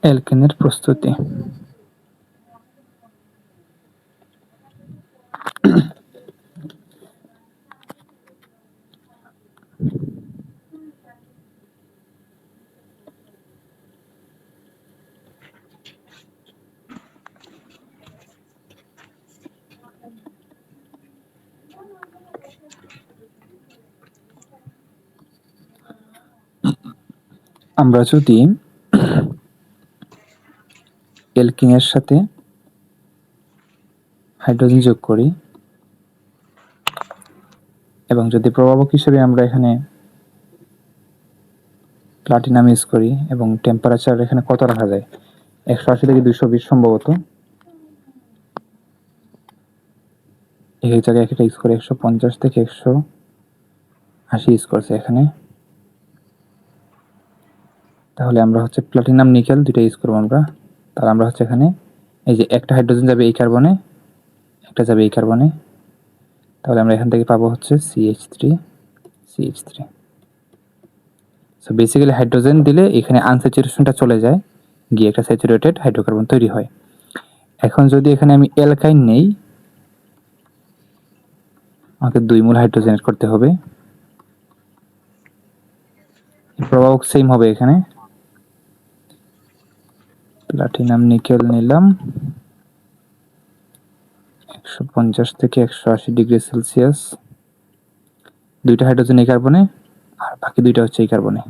অ্যালকেনের প্রস্তুতি। আমরা যদি অ্যালকিনের সাথে হাইড্রোজেন যোগ করি এবং যদি প্রভাবক হিসেবে আমরা এখানে প্লাটিনাম ইউজ করি এবং টেম্পারেচার এখানে কত রাখা যায়, 180 থেকে 220 সম্ভবত, এই জায়গায় একটা ইউজ করে 150 থেকে 180 ইউজ করছে এখানে। তাহলে আমরা হচ্ছে প্লাটিনাম নিকেল দুটো ইউজ করবো আমরা। তাহলে আমরা হচ্ছে এখানে এই যে একটা হাইড্রোজেন যাবে এই কার্বনে, একটা যাবে এই কার্বনে, তাহলে আমরা এখান থেকে পাবো হচ্ছে CH3। সো বেসিক্যালি হাইড্রোজেন দিলে এখানে আনস্যাচুরেশনটা চলে যায়, গিয়ে একটা স্যাচুরেটেড হাইড্রোকার্বন তৈরি হয়। এখন যদি এখানে আমি অ্যালকাইন নেই, আমাকে 2 মোল হাইড্রোজেন এড করতে হবে। প্রভাবক সেম হবে এখানে, প্লাটিনাম নিকেল নিলাম 150 থেকে 180 ডিগ্রি সেলসিয়াস, দুইটা হাইড্রোজেন এই কার্বনে আর বাকি দুইটা হচ্ছে এই কার্বনে।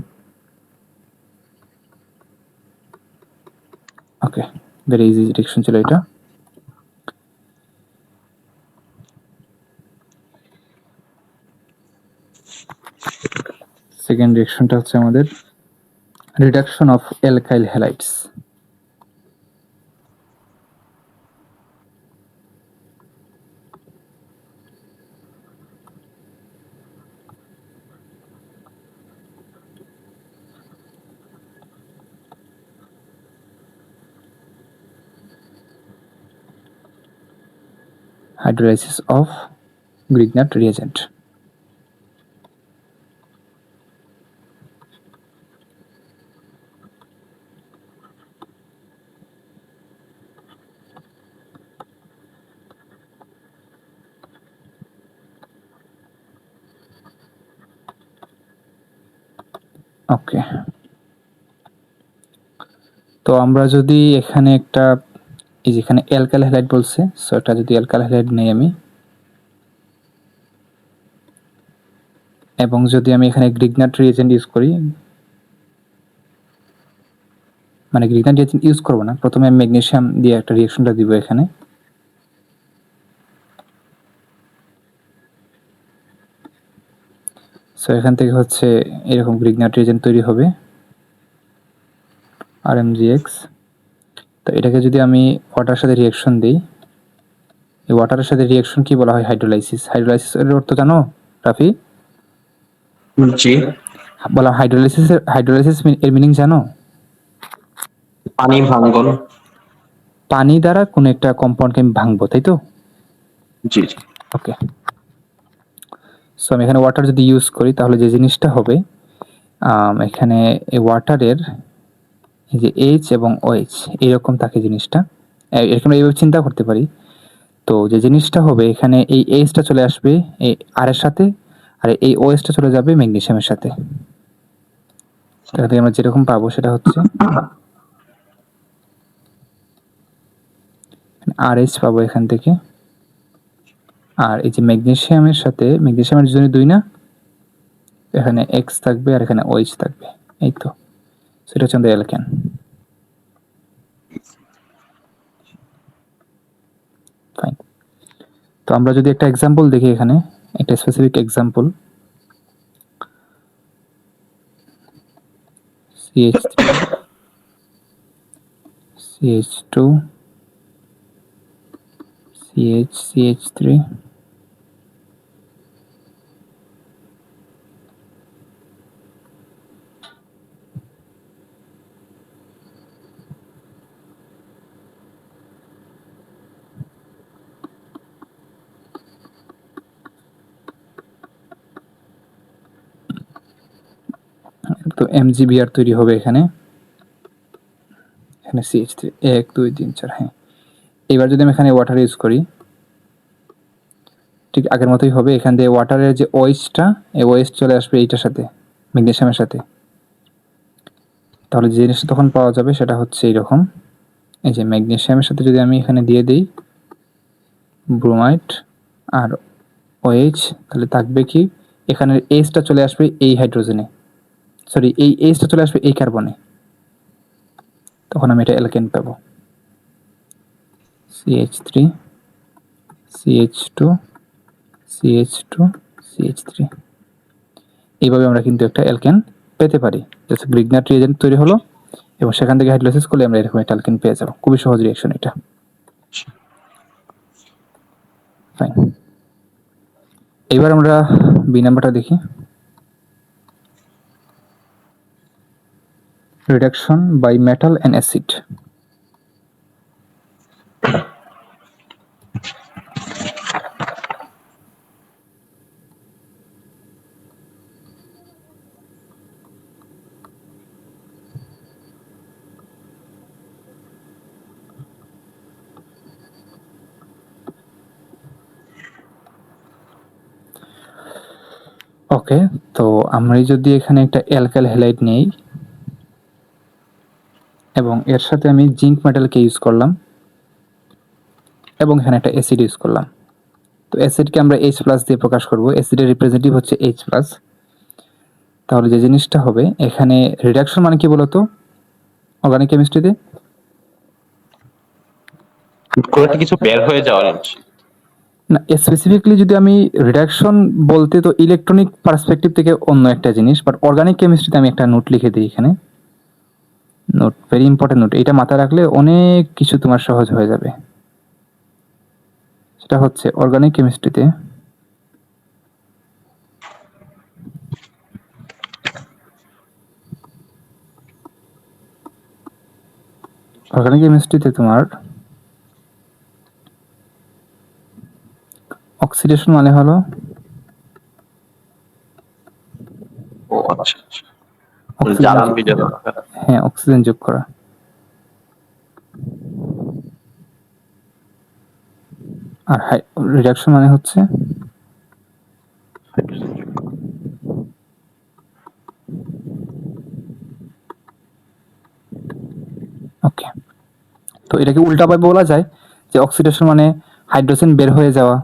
ওকে, ভেরি ইজি রিঅ্যাকশন ছিল এটা। সেকেন্ড রিঅ্যাকশনটা হচ্ছে আমাদের reduction of alkyl halides. Hydrolysis of Grignard reagent. Okay, তো আমরা যদি এখানে একটা এই যেখানে অ্যালকাইল হ্যালাইড বলছে, সো এটা যদি অ্যালকাইল হ্যালাইড নেই আমি, এবং যদি আমি এখানে গ্রিগনাট রিয়েজেন্ট ইউজ করি, মানে গ্রিগনাট রিয়েজেন্ট ইউজ করবো না, প্রথমে আমি ম্যাগনেসিয়াম দিয়ে একটা রিঅ্যাকশনটা দিব এখানে। সো এখান থেকে হচ্ছে এরকম গ্রিগনাট রিয়েজেন্ট তৈরি হবে RmGX। তো এটাকে যদি আমি ওয়াটারের সাথে রিঅ্যাকশন দিই, এই ওয়াটারের সাথে রিঅ্যাকশন কি বলা হয়? হাইড্রোলাইসিস। হাইড্রোলাইসিস এর অর্থ জানো রাফি? জি, বলা হাইড্রোলাইসিস এর মিনিং জানো? পানি ভাঙ্গন। পানি দ্বারা কোনো একটা কম্পাউন্ডকে আমি ভাঙবো, তাই তো? জি জি। ওকে, সো আমি এখানে ওয়াটার যদি ইউজ করি তাহলে যে জিনিসটা হবে, এখানে এই ওয়াটারের এই যে এইচ এবং ওএইচ এরকম থাকে জিনিসটা, এরকম এইভাবে চিন্তা করতে পারি। তো যে জিনিসটা হবে এখানে এই এইচটা চলে আসবে এই আর এর সাথে, আর এই ওএইচটা চলে যাবে ম্যাগনেসিয়ামের সাথে। তাহলে আমরা যেরকম পাবো সেটা হচ্ছে RH পাবো এখান থেকে, আর এই যে ম্যাগনেসিয়ামের সাথে ম্যাগনেসিয়ামের জন্য 2 না, এখানে X থাকবে আর এখানে OH থাকবে, এই তো। সেটা হচ্ছে আমাদের অ্যালকেন। ফাইন, তো আমরা যদি একটা এক্সাম্পল দেখি এখানে, একটা specific example, CH3 CH2 CH3। তো MgBr তৈরি হবে এখানে CH3 1 2 3 4। হ্যাঁ, এবার যদি আমি এখানে ওয়াটার ইউজ করি ঠিক আগের মতোই হবে। এখান দিয়ে ওয়াটারের যে ওয়েস্টটা, এই ওয়েস্ট চলে আসবে এইটার সাথে, ম্যাগনেসিয়ামের সাথে। তাহলে যে জিনিসটা তখন পাওয়া যাবে সেটা হচ্ছে এইরকম। এই যে ম্যাগনেসিয়ামের সাথে যদি আমি এখানে দিয়ে দিই ব্রোমাইড আর OH, তাহলে থাকবে কি, এখানে এইচটা চলে আসবে এই হাইড্রোজেনে, সরি এই এইচটা চলে আসবে এই কার্বনে। তখন আমি এটা অ্যালকেন পাবো, CH3 CH2 CH2 CH3। এইভাবে আমরা কিন্তু একটা অ্যালকেন পেতে পারি। জাস্ট গ্রিগনার রিয়েজেন্ট তৈরি হলো এবং সেখান থেকে হাইড্রোলাইসিস করলে আমরা এরকম একটা অ্যালকেন পেয়ে যাবো। খুবই সহজ রিঅ্যাকশন এটা। ফাইন, এবার আমরা বি নাম্বারটা দেখি। Reduction by metal and acid. Okay, তো আমরা যদি এখানে একটা অ্যালকাইল হ্যালাইড নেই এবং এর সাথে আমি জিঙ্ক মেটালকে ইউজ করলাম এবং এখানে একটা অ্যাসিড ইউজ করলাম। তো অ্যাসিডকে আমরা H+ দিয়ে প্রকাশ করব, অ্যাসিডের রিপ্রেজেন্টেটিভ হচ্ছে H+। তাহলে যে জিনিসটা হবে এখানে রিডাকশন মানে কি বলতো অর্গানিক কেমিস্ট্রিতে? করে কিছু বের হয়ে যাওয়ার অংশ। না, স্পেসিফিকলি যদি আমি রিডাকশন বলতে তো ইলেকট্রনিক পার্সপেক্টিভ থেকে অন্য একটা জিনিস, বাট অর্গানিক কেমিস্ট্রিতে আমি একটা নোট লিখে দিই এখানে। নোট, ভেরি ইম্পর্টেন্ট নোট, এটা মাথায় রাখলে অনেক কিছু তোমার সহজ হয়ে যাবে। সেটা হচ্ছে অর্গানিক কেমিস্ট্রিতে তোমার অক্সিডেশন মানে হলো, ও আচ্ছা আচ্ছা, জ্বালান বিজারক। হ্যাঁ, অক্সিজেন যোগ করা। আর রিডাকশন মানে হচ্ছে ওকে। তো এটাকে উল্টাভাবে বলা যায় যে অক্সিডেশন মানে হাইড্রোজেন বের হয়ে যাওয়া,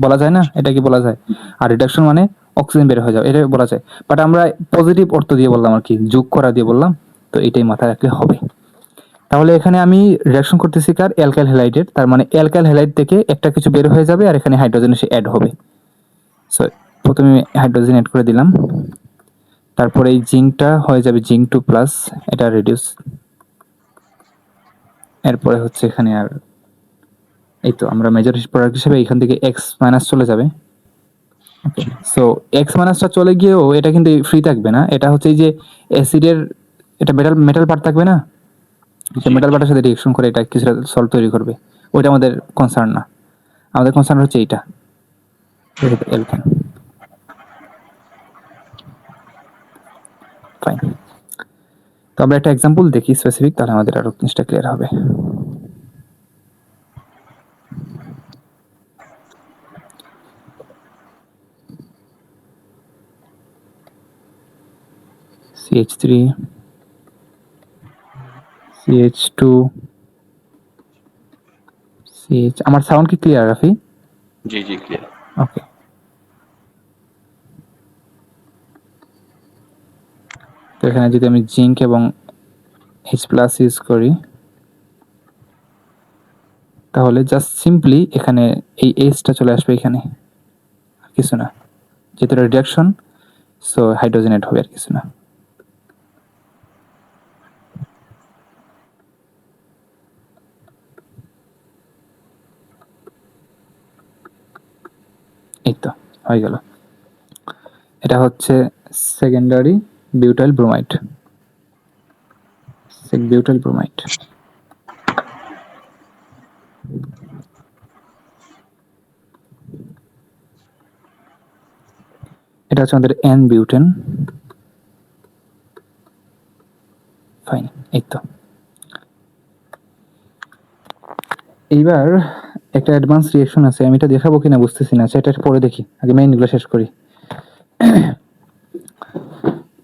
বলা যায় না? এটা কি বলা যায়? আর রিডাকশন মানে অক্সিজেন বের হয়ে যাওয়া, এটা বলা যায়। বাট আমরা পজিটিভ অর্থ দিয়ে বললাম আর কি, যোগ করা দিয়ে বললাম। তো এটাই মাথায় রাখলে হবে। তাহলে এখানে আমি রিডাকশন করতেছি কার? অ্যালকাইল হ্যালাইডের। তার মানে অ্যালকাইল হ্যালাইড থেকে একটা কিছু বের হয়ে যাবে আর এখানে হাইড্রোজেন এসে অ্যাড হবে। সো প্রথমে হাইড্রোজেন অ্যাড করে দিলাম, তারপরে এই জিঙ্কটা হয়ে যাবে জিঙ্ক 2+, এটা রিডিউস। এরপরে হচ্ছে এখানে আর এই তো আমরা মেজর প্রোডাক্ট হিসেবে এখান থেকে X- চলে যাবে। ওকে, সো X- চলে গিয়েও এটা কিন্তু ফ্রি থাকবে না, এটা হচ্ছে এই যে অ্যাসিডের এটা মেটাল মেটাল পার্ট থাকবে না, যে মেটাল পার্টের সাথে রিঅ্যাকশন করে এটা কিছুটা সল্ট তৈরি করবে। ওইটা আমাদের কনসার্ন না, আমাদের কনসার্ন হচ্ছে এইটা, অ্যালকেন। ফাইন, তো আমরা একটা এক্সাম্পল দেখি স্পেসিফিক, তাহলে আমাদের আরো জিনিসটা ক্লিয়ার হবে। CH3 CH2 CH, আমার সাউন্ড কি ক্লিয়ার রাফি? জি জি ক্লিয়ার। ওকে, তো এখানে যদি আমি জিঙ্ক এবং H+ ইউজ করি তাহলে জাস্ট সিম্পলি এখানে এই এইচটা চলে আসবে এখানে, আর কিছু না। যেহেতু রিডাকশন, সো হাইড্রোজেন অ্যাড হবে, আর কিছু না। এই তো হয়ে গেল। এটা হচ্ছে secondary butyl bromide, butyl bromide. এটা হচ্ছে আমাদের N বিউটেন। ফাইন, এই তো। এইবার একটা অ্যাডভান্স রিঅ্যাকশন আছে, আমি এটা দেখাবো কিনা বুঝতেছি না, সেটা পরে দেখি, আগে মেইনগুলো শেষ করি।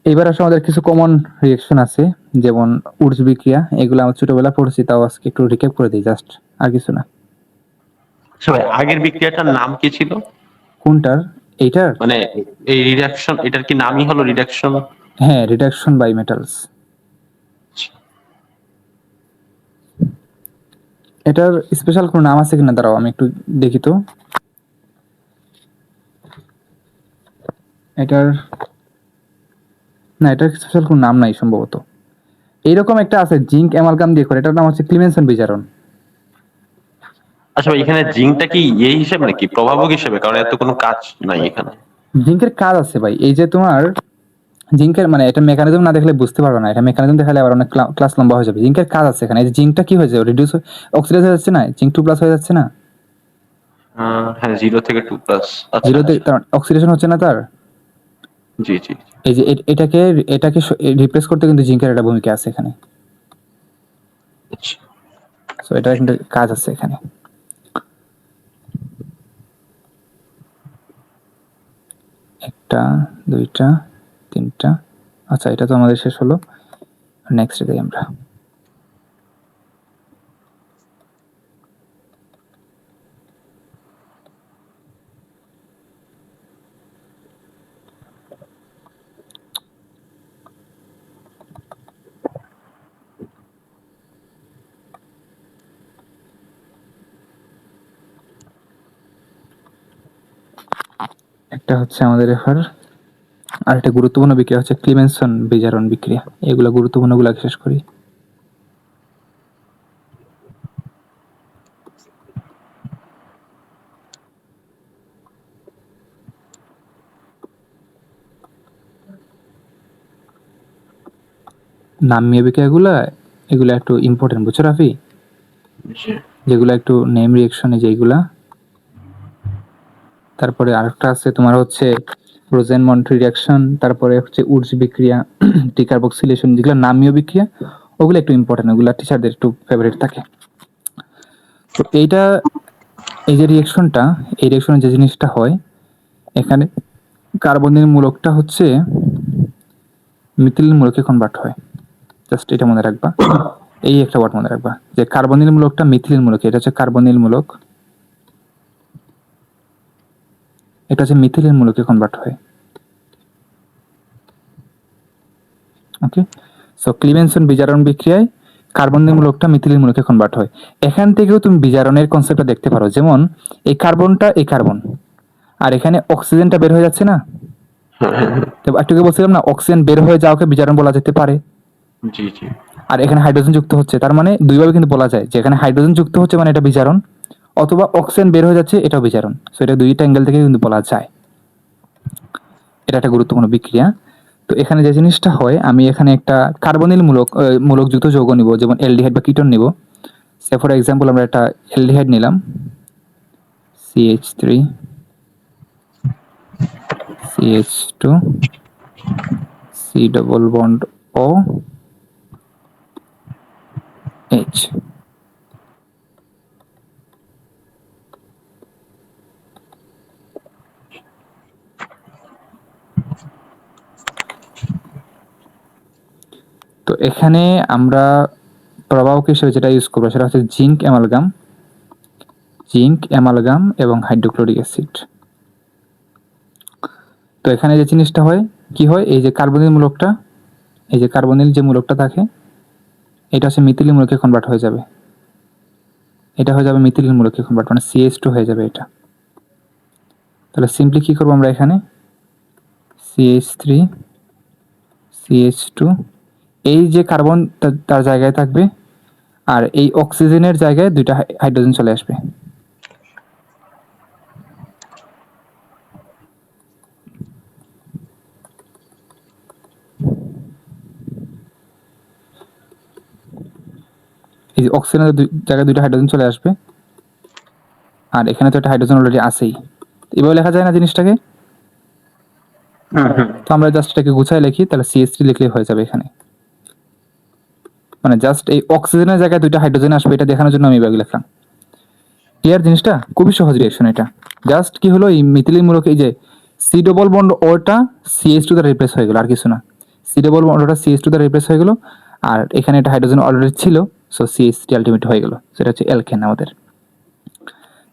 এইবার আসলে আমাদের কিছু কমন রিঅ্যাকশন আছে, যেমন উর্জ বিক্রিয়া, এগুলো আমার ছোটবেলা পড়েছি, তাও আজকে একটু রিক্যাপ করে দিই জাস্ট, আর কিছু না। আচ্ছা ভাই, আগের বিক্রিয়াটার নাম কি ছিল? কোনটার? এইটার? মানে এই রিডাকশন, এটার কি নামই হলো রিডাকশন? হ্যাঁ, রিডাকশন বাই মেটালস। এটার স্পেশাল কোনো নাম আছে কিনা দাঁড়াও আমি একটু দেখি তো। এটার না, এটার স্পেশাল কোনো নাম নাই সম্ভবত। এইরকম একটা আছে জিঙ্ক অ্যামালগাম দিয়ে করে, এটার নাম হচ্ছে ক্লিমেনসন বিজারণ। আচ্ছা ভাই, এখানে জিঙ্কটা কি এই হিসেবে নাকি প্রভাবক হিসেবে? কারণ এত কোনো কাজ নাই এখানে। জিঙ্কের কাজ আছে ভাই, এই যে তোমার জিঙ্কের মানে এটা মেকানিজম না দেখলে বুঝতে পারবে না, এটা মেকানিজম দেখালে আবার অনেক ক্লাস লম্বা হয়ে যাবে। জিঙ্কের কাজ আছে এখানে, এই যে জিঙ্কটা কি হয়েছে, রিডিউস অক্সিডাইজ হয়ে যাচ্ছে না, জিঙ্ক 2+ হয়ে যাচ্ছে না, হ্যাঁ, 0 থেকে 2+। আচ্ছা জিরোতে আচ্ছা। তার অক্সিডেশন হচ্ছে না তার। জি জি। এই যে এটাকে এটাকে রিপ্লেস করতে কিন্তু জিঙ্কের একটা ভূমিকা আছে এখানে। আচ্ছা। সো এটা কিন্তু কাজ আছে এখানে। একটা, দুইটা, তিনটা। আচ্ছা, এটা তো আমাদের শেষ হলো, নেক্সট যাই আমরা। একটা হচ্ছে আমাদের এফার, আর একটা গুরুত্বপূর্ণ বিক্রিয়া হচ্ছে ক্লিমেনসন বিজারণ বিক্রিয়া। এগুলো গুরুত্বপূর্ণ গুলো শেষ করি। নামীয় বিক্রিয়াগুলো এগুলো একটু ইম্পর্টেন্ট, বুঝছো রাফি? জি। যেগুলো একটু নেম রিঅ্যাকশনে যেগুলা। তারপরে আরেকটা আছে তোমার হচ্ছে রোজেনমন্ট রিঅ্যাকশন, তারপরে হচ্ছে উর্জ বিক্রিয়া, ডিকার্বক্সিলেশন, যেগুলো নামীয় বিক্রিয়া ওগুলো একটু ইম্পর্টেন্ট, ওগুলো টিচারদের একটু ফেভারিট থাকে। তো এইটা, এই যে রিঅ্যাকশনটা, এই রিঅ্যাকশনে যে জিনিসটা হয়, এখানে কার্বনের মূলকটা হচ্ছে মিথিলিন মূলকে কনভার্ট হয়। জাস্ট এটা মনে রাখবা, এই একটা ওয়ার্ড মনে রাখবা যে কার্বনিল মূলকটা মিথিলিন মূলক, এটা হচ্ছে কার্বনিল মূলক, এটা হচ্ছে মিথিলিন মূলকে কনভার্ট হয়। ওকে, সো ক্লিমেনসন বিজারণ বিক্রিয়ায় কার্বনিল মূলকটা মিথিলিন মূলকে কনভার্ট হয়। এখান থেকেও তুমি বিজারণের কনসেপ্টটা দেখতে পারো, যেমন এই কার্বনটা, এই কার্বন, আর এখানে অক্সিজেনটা বের হয়ে যাচ্ছে না। তো একটু বলছিলাম না, অক্সিজেন বের হয়ে যাওয়াকে বিজারণ বলা যেতে পারে। জি জি। আর এখানে হাইড্রোজেন যুক্ত হচ্ছে, তার মানে দুইভাবে কিন্তু বলা যায় যে এখানে হাইড্রোজেন যুক্ত হচ্ছে মানে এটা বিজারণ, অথবা অক্সিজেন বের হয়ে যাচ্ছে এটাও বিজারণ। সো এটা দুইটা অ্যাঙ্গেল থেকে কিন্তু বলা যায়। এটা একটা গুরুত্বপূর্ণ বিক্রিয়া। তো এখানে যে জিনিসটা হয়, আমি এখানে একটা কার্বনিল মূলকযুক্ত যৌগ নিব, যেমন অ্যালডিহাইড বা কিটোন নিব। সে ফর এক্সাম্পল আমরা একটা অ্যালডিহাইড নিলাম, CH3 CH2 C double bond O H। তো এখানে আমরা প্রভাবক হিসেবে যেটা ইউজ করবো সেটা হচ্ছে জিঙ্ক অ্যামালগাম এবং হাইড্রোক্লোরিক অ্যাসিড। তো এখানে যে জিনিসটা হয়, কি হয়, এই যে কার্বনিল মূলকটা, এই যে কার্বনিল যে মূলকটা থাকে, এটা হচ্ছে মিথিলিন মূলকে কনভার্ট হয়ে যাবে, এটা হয়ে যাবে মিথিলিন মূলকে কনভার্ট, মানে CH2 হয়ে যাবে এটা। তাহলে সিম্পলি কি করবো আমরা এখানে, CH3 CH2, এই যে কার্বন তার জায়গায় থাকবে, আর এই অক্সিজেনের জায়গায় দুইটা হাইড্রোজেন চলে আসবে। এই যে অক্সিজেনের জায়গায় দুইটা হাইড্রোজেন চলে আসবে, আর এখানে তো একটা হাইড্রোজেন অলরেডি আছেই। এভাবে লেখা যায় না জিনিসটাকে? তো আমরা জাস্ট এটাকে গুছায় লিখি, তাহলে CH3 লিখলেই হয়ে যাবে এখানে। মানে জাস্ট এই অক্সিজেনের জায়গায় দুইটা হাইড্রোজেন আসবে এটা দেখানোর জন্য আমি এভাবে লিখলাম। ক্লিয়ার জিনিসটা? খুবই সহজ রিঅ্যাকশন এটা। জাস্ট কি হলো, এই মিথিলিন মূলক এই যে সি ডবল বন্ড ওটা CH2 দ্বারা রিপ্লেস হয়ে গেল, আর কিছু না। সি ডবল বন্ড ওটা CH2 দ্বারা রিপ্লেস হয়ে গেল, আর এখানে একটা হাইড্রোজেন অলরেডি ছিল, সো CH3 আলটিমেট হয়ে গেল, সেটা হচ্ছে অ্যালকেন আমাদের।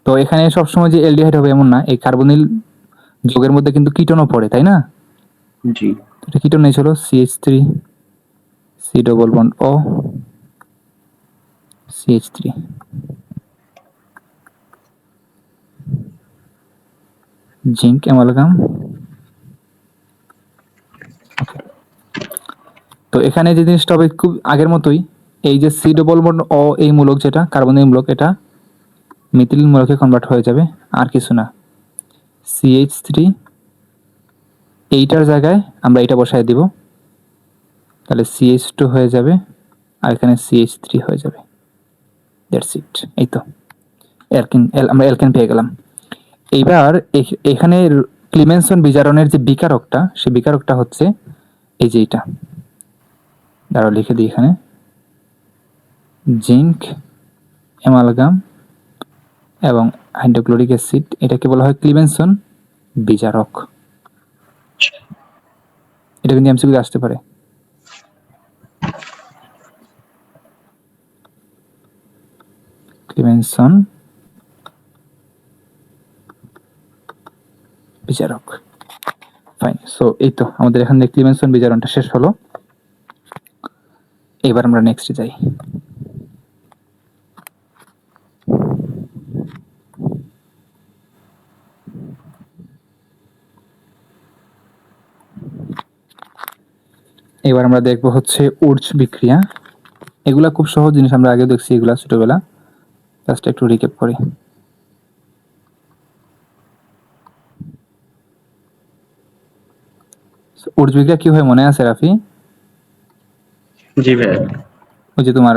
তো এখানে সবসময় যে অ্যালডিহাইড হবে এমন না, এই কার্বনিল যোগের মধ্যে কিন্তু কিটোনও পড়ে, তাই না? জি। এটা কিটোন নেই, হলো CH3 C double bond O CH3। Zinc amalgam. Okay, তো এখানে যে জিনিসটা হবে খুব আগের মতোই, এই যে সি ডবল বন্ড ও এই মূলক যেটা কার্বনিল মূলক, এটা মিথিলিন মূলকে কনভার্ট হয়ে যাবে, আর কিছু না। CH3 এইটার জায়গায় আমরা এটা বসায় দিব, তাহলে CH2 হয়ে যাবে, আর এখানে CH3 হয়ে যাবে। That's it. এই তো অ্যালকিন, আমরা অ্যালকেন পেয়ে গেলাম। এইবার এখানে ক্লিমেনসন বিজারণের যে বিকারকটা, সেই বিকারকটা হচ্ছে এই যে এটা, দাঁড়াও লিখে দিই এখানে, জিঙ্ক অ্যামালগাম এবং হাইড্রোক্লোরিক অ্যাসিড, এটাকে বলা হয় ক্লিমেনসন বিজারক। এটা কিন্তু এমসিকিউতে আসতে পারে। ক্লিমেনসন বিজারক। ফাইন, সো এই তো আমাদের এখান থেকে ক্লিমেনসন বিজারণটা শেষ হলো। এবার আমরা নেক্সটে যাই। এবার আমরা দেখবো হচ্ছে উর্জ বিক্রিয়া। এগুলা খুব সহজ জিনিস, আমরা আগে দেখছি এগুলা ছোটবেলা, জাস্ট একটু রিক্যাপ করি। উর্জ বিক্রিয়া কি হয় মনে আছে রাফি? জি ভাই। ওই যে তোমার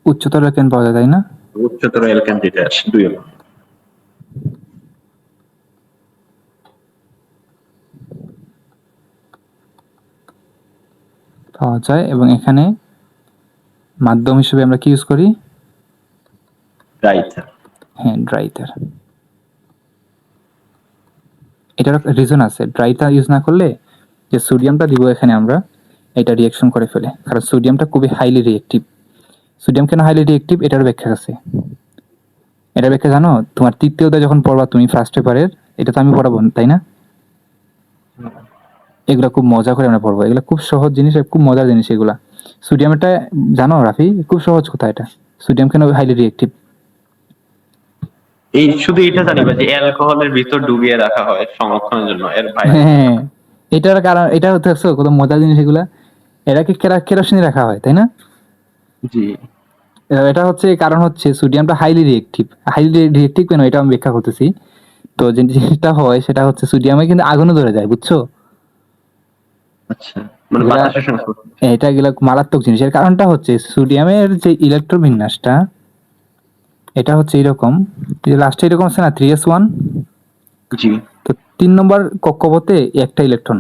উচ্চতর কেন পাওয়া যায়, তাই না? উচ্চতর অ্যালকেন যেটা আসে 2 পাওয়া যায়, এবং এখানে মাধ্যম হিসেবে আমরা কি ইউজ করি? রাইটার। হ্যাঁ, ড্রাইটার। এটার রিজন আছে, ড্রাইটার ইউজ না করলে যে সোডিয়ামটা দিব এখানে আমরা, এটা রিয়াকশন করে ফেলে, কারণ সোডিয়ামটা খুবই হাইলি রিয়েক্টিভ। সোডিয়াম কেন হাইলি রিয়েক্টিভ এটার ব্যাখ্যা আছে। এটার ব্যাখ্যা জানো? তোমার তৃতীয় অধ্যায় যখন পড়বা তুমি ফার্স্ট পেপারের, এটা তো আমি পড়াবো তাই না? এগুলো খুব মজা করে আমরা পড়বো, এগুলো খুব সহজ জিনিস, খুব মজার জিনিস এগুলা। সোডিয়ামটা জানো রাফি? খুব সহজ কথা এটা। সোডিয়াম কেন হাইলি রিয়েক্টিভ? এই শুধু এটা জানি ভাই যে অ্যালকোহলের ভিতর ডুবিয়ে রাখা হয় সংরক্ষণের জন্য এর বাইরে। হ্যাঁ, এটার কারণ এটা হচ্ছে কত মজার জিনিস এগুলা। এটাকে কেরোসিনে রাখা হয়, তাই না? জি। এটা হচ্ছে কারণ হচ্ছে সোডিয়ামটা হাইলি রিয়েক্টিভ। হাইলি রিয়েক্টিভ কেন এটা আমি ব্যাখ্যা করতেছি। তো যে জিনিসটা হয় সেটা হচ্ছে সোডিয়ামে কিন্তু আগুনও ধরে যায়, বুঝছো? আচ্ছা, মানে এগুলা বাতাসের সংস্পর্শ। এটা এগুলা মারাত্মক জিনিস। এর কারণটা হচ্ছে সোডিয়ামের যে ইলেকট্রন বিন্যাসটা, এটা হচ্ছে এরকম, যে লাস্টে এরকম আছে না 3s1। জি। তো 3 নম্বর কক্ষপথে একটা ইলেকট্রন,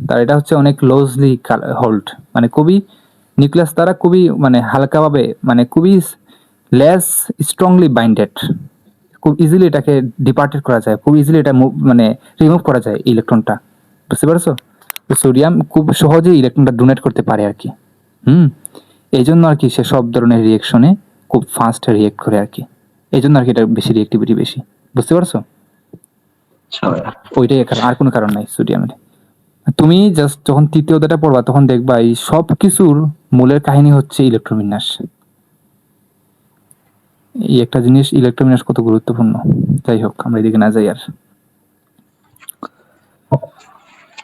তার এটা হচ্ছে অনেক লুজলি হোল্ড, মানে খুবই নিউক্লিয়াস দ্বারা খুবই মানে হালকাভাবে, মানে খুবই লেস স্ট্রংলি বাইন্ডেড। খুব ইজিলি এটাকে ডিপার্টেড করা যায়, খুব ইজিলি এটা মানে রিমুভ করা যায় ইলেকট্রনটা, বুঝতে পারছো? তো সোডিয়াম খুব সহজেই ইলেকট্রনটা ডোনেট করতে পারে আর কি। এই জন্য আর কি সে সব ধরনের রিয়েকশনে খুব ফাস্ট রিয়েক্ট করে আর কি। এই জন্য আর কি এটা বেশি রিয়েক্টিভিটি বেশি, বুঝতে পারছো? আচ্ছা ভাই। ওইটাই কারণ, আর কোনো কারণ নাই সোডিয়ামের। তুমি জাস্ট যখন তৃতীয় অধ্যায়টা পড়বা তখন দেখবা এই সব কিছুর মূলের কাহিনী হচ্ছে ইলেকট্রোবিন্যাস। এই একটা জিনিস ইলেকট্রোবিন্যাস কত গুরুত্বপূর্ণ। যাই হোক, আমরা এদিকে না যাই আর।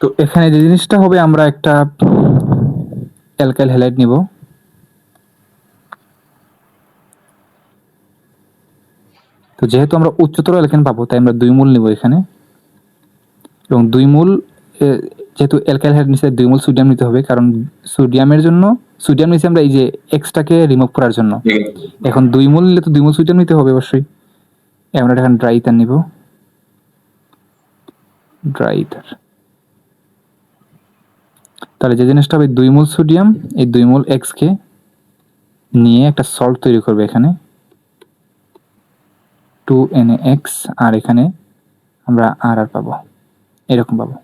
তো এখানে যে জিনিসটা হবে, আমরা একটা অ্যালকাইল হ্যালাইড নিব। তো যেহেতু আমরা উচ্চতর অ্যালকেন পাবো, তাই আমরা 2 মূল নিব এখানে, এবং 2 মূল যেহেতু অ্যালকাইল হ্যালাইড নিচে 2 মূল সোডিয়াম নিতে হবে, কারণ সোডিয়ামের জন্য সোডিয়াম নিচে আমরা এই যে এক্সটাকে রিমুভ করার জন্য। এখন 2 মূল নিলে তো 2 মূল সোডিয়াম নিতে হবে অবশ্যই। আমরা এখন ড্রাই ইথার নিব, ড্রাই ইথার। তাহলে যে জিনিসটা হবে 2 মোল সোডিয়াম, এই 2 মোল এক্স কে নিয়ে একটা সল্ট তৈরি করবে এখানে 2NaX, আর এখানে আমরা আর পাবো, এরকম পাবো।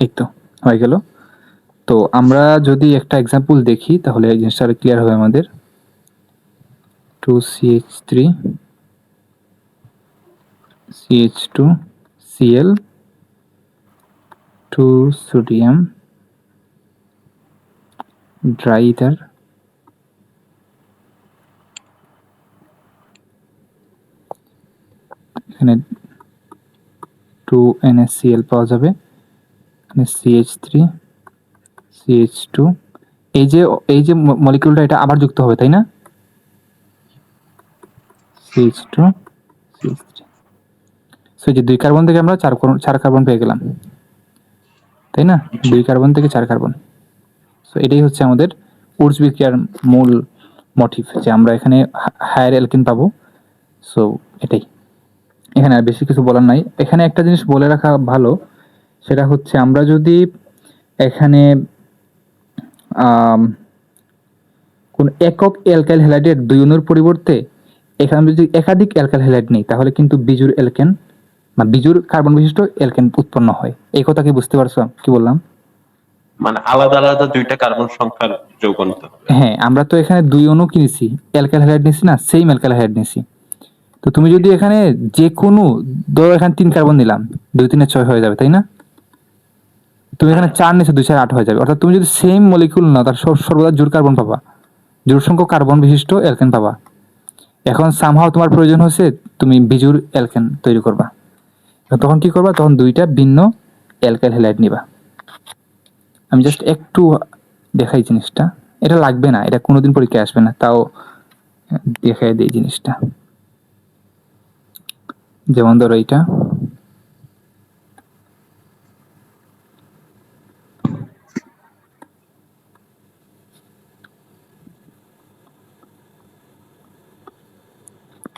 এই তো হয়ে গেল। তো আমরা যদি একটা এক্সাম্পল দেখি তাহলে এই জিনিসটা ক্লিয়ার হবে আমাদের। 2CH3 CH2 Cl 2 sodium dry ether, এখানে 2NaCl পাওয়া যাবে, এখানে CH3 CH2, এই যে মলিকিউলটা এটা আবার যুক্ত হবে তাই না, CH2 CH3। সো এই যে 2 কার্বন থেকে আমরা 4 কার্বন পেয়ে গেলাম তাই না, 2 কার্বন থেকে 4 কার্বন। সো এটাই হচ্ছে আমাদের উডস বিক্রিয়ার মূল মোটিভ, যে আমরা এখানে হায়ার অ্যালকেন পাবো। সো এটাই, এখানে আর বেশি কিছু বলার নাই। এখানে একটা জিনিস বলে রাখা ভালো, সেটা হচ্ছে আমরা যদি এখানে কোন একক অ্যালকাইল হ্যালাইডের 2 অণুর পরিবর্তে এখানে যদি একাধিক অ্যালকাইল হ্যালাইড নেই তাহলে কিন্তু বিজুর অ্যালকেন বা বিজুর কার্বন বিশিষ্ট অ্যালকেন উৎপন্ন হয়। এই কথা কি বুঝতে পারছো কি বললাম? মানে আলাদা আলাদা দুইটা কার্বন সংখ্যার যৌগ নিতে হবে। হ্যাঁ, আমরা তো এখানে 2 অণু কিনেছি, অ্যালকাইল হ্যালাইড নিছি না, সেম অ্যালকাইল হ্যালাইড নিছি। তো তুমি যদি এখানে যে কোনো, ধরো এখানে 3 কার্বন নিলাম, 2 3 6 হয়ে যাবে তাই না? তুমি এখানে 4 নিছো, 2 4 8 হয়ে যাবে। অর্থাৎ তুমি যদি সেম মলিকিউল নাও তার সর্বদা জোড় কার্বন পাবা, জোড় সংখ্যক কার্বন বিশিষ্ট অ্যালকেন পাবা। এখন সামহাও তোমার প্রয়োজন হচ্ছে তুমি বিজুর অ্যালকেন তৈরি করবা, তখন কি করবা, তখন 2টা ভিন্ন অ্যালকাইল হ্যালাইড নিবা। আমি জাস্ট একটু দেখাই জিনিসটা, এটা লাগবে না, এটা কোনোদিন পরীক্ষায় আসবে না, তাও দেখাই দিই জিনিসটা। যেমন ধরো এইটা,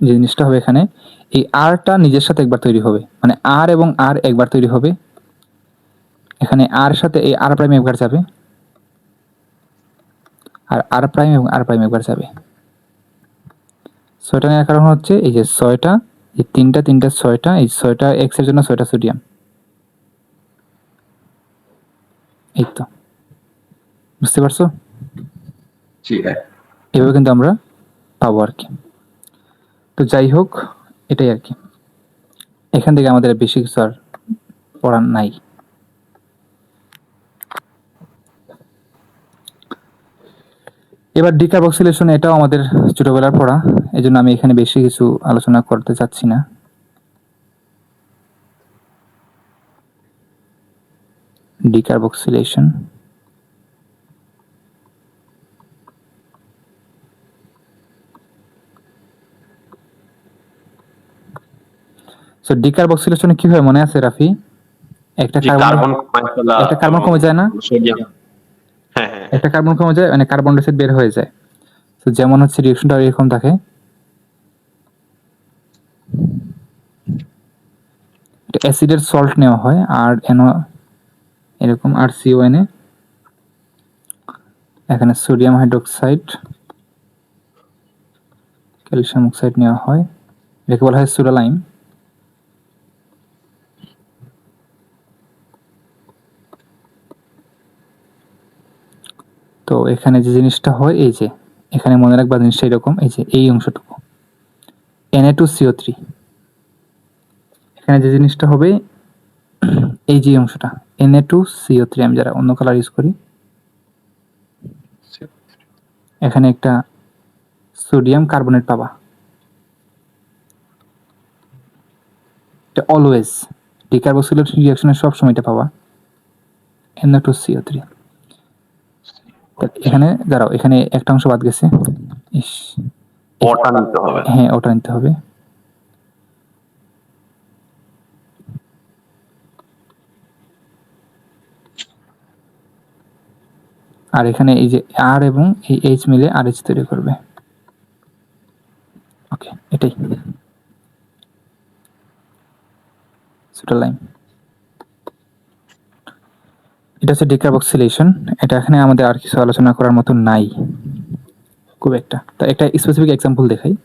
যে জিনিসটা হবে এখানে, এই আরটা নিজের সাথে একবার তৈরি হবে, মানে আর এবং আর একবার তৈরি হবে, এখানে আর সাথে এই আর প্রাইম একবার যাবে, আর আর প্রাইম এবং আর প্রাইম একবার যাবে। 6টা নেওয়ার কারণ হচ্ছে এই যে 6টা, এই 3টা 3টা 6টা, এই 6টা এক্স এর জন্য 6টা সোডিয়াম। এই তো, বুঝতে পারছো? জি এভাবে কিন্তু আমরা পাবো আর কি। তো যাই হোক, এটাই আর কি, এখান থেকে আমাদের বেশি কিছু আর পড়ার নাই। এবার ডিকার্বক্সিলেশন, এটাও আমাদের ছোটবেলার পড়া, এই জন্য আমি এখানে বেশি কিছু আলোচনা করতে চাচ্ছি না। ডিকার্বক্সিলেশন, সো ডিকার্বক্সিলেশনে কি হয় মনে আছে রাফি? একটা কার্বন, একটা কার্বন কমে যায় না, হ্যাঁ হ্যাঁ একটা কার্বন কমে যায়, মানে কার্বন ডাইঅক্সাইড বের হয়ে যায়। তো যেমন হচ্ছে রিঅ্যাকশনটা এরকম থাকে, এটা অ্যাসিডের সল্ট নেওয়া হয় আর এনো, এরকম আর সিওএনএ, এখানে সোডিয়াম হাইড্রোক্সাইড ক্যালসিয়াম অক্সাইড নেওয়া হয়, এটাকে বলা হয় সুরালাইম। তো এখানে যে জিনিসটা হয়, এই যে এখানে মনে রাখবা জিনিসটা এরকম, এই যে এই অংশটুকু Na2CO3, এখানে যে জিনিসটা হবে এই যে অংশটা Na2CO3, আমি যারা অন্য কালার ইউজ করি, এখানে একটা সোডিয়াম কার্বনেট পাবা, এটা অলওয়েজ ডিকার্বক্সিলেশন রিঅ্যাকশনে সব সময় এটা পাবা, Na2CO3। এখানে দাঁড়াও, এখানে একটা অংশ বাদ গেছে, ইস, ওটা নিতে হবে। হ্যাঁ ওটা নিতে হবে। আর এখানে এই যে আর এবং এই এইচ মিলে আর এইচ তৈরি করবে। ওকে, এটাই। নিউট্রালাইন। এটা হচ্ছে ডিকার্বক্সিলেশন। এটা এখানে আমাদের আর কিছু আলোচনা করার মতো নাই খুব একটা। তা একটা স্পেসিফিক এক্সাম্পল দেখাই।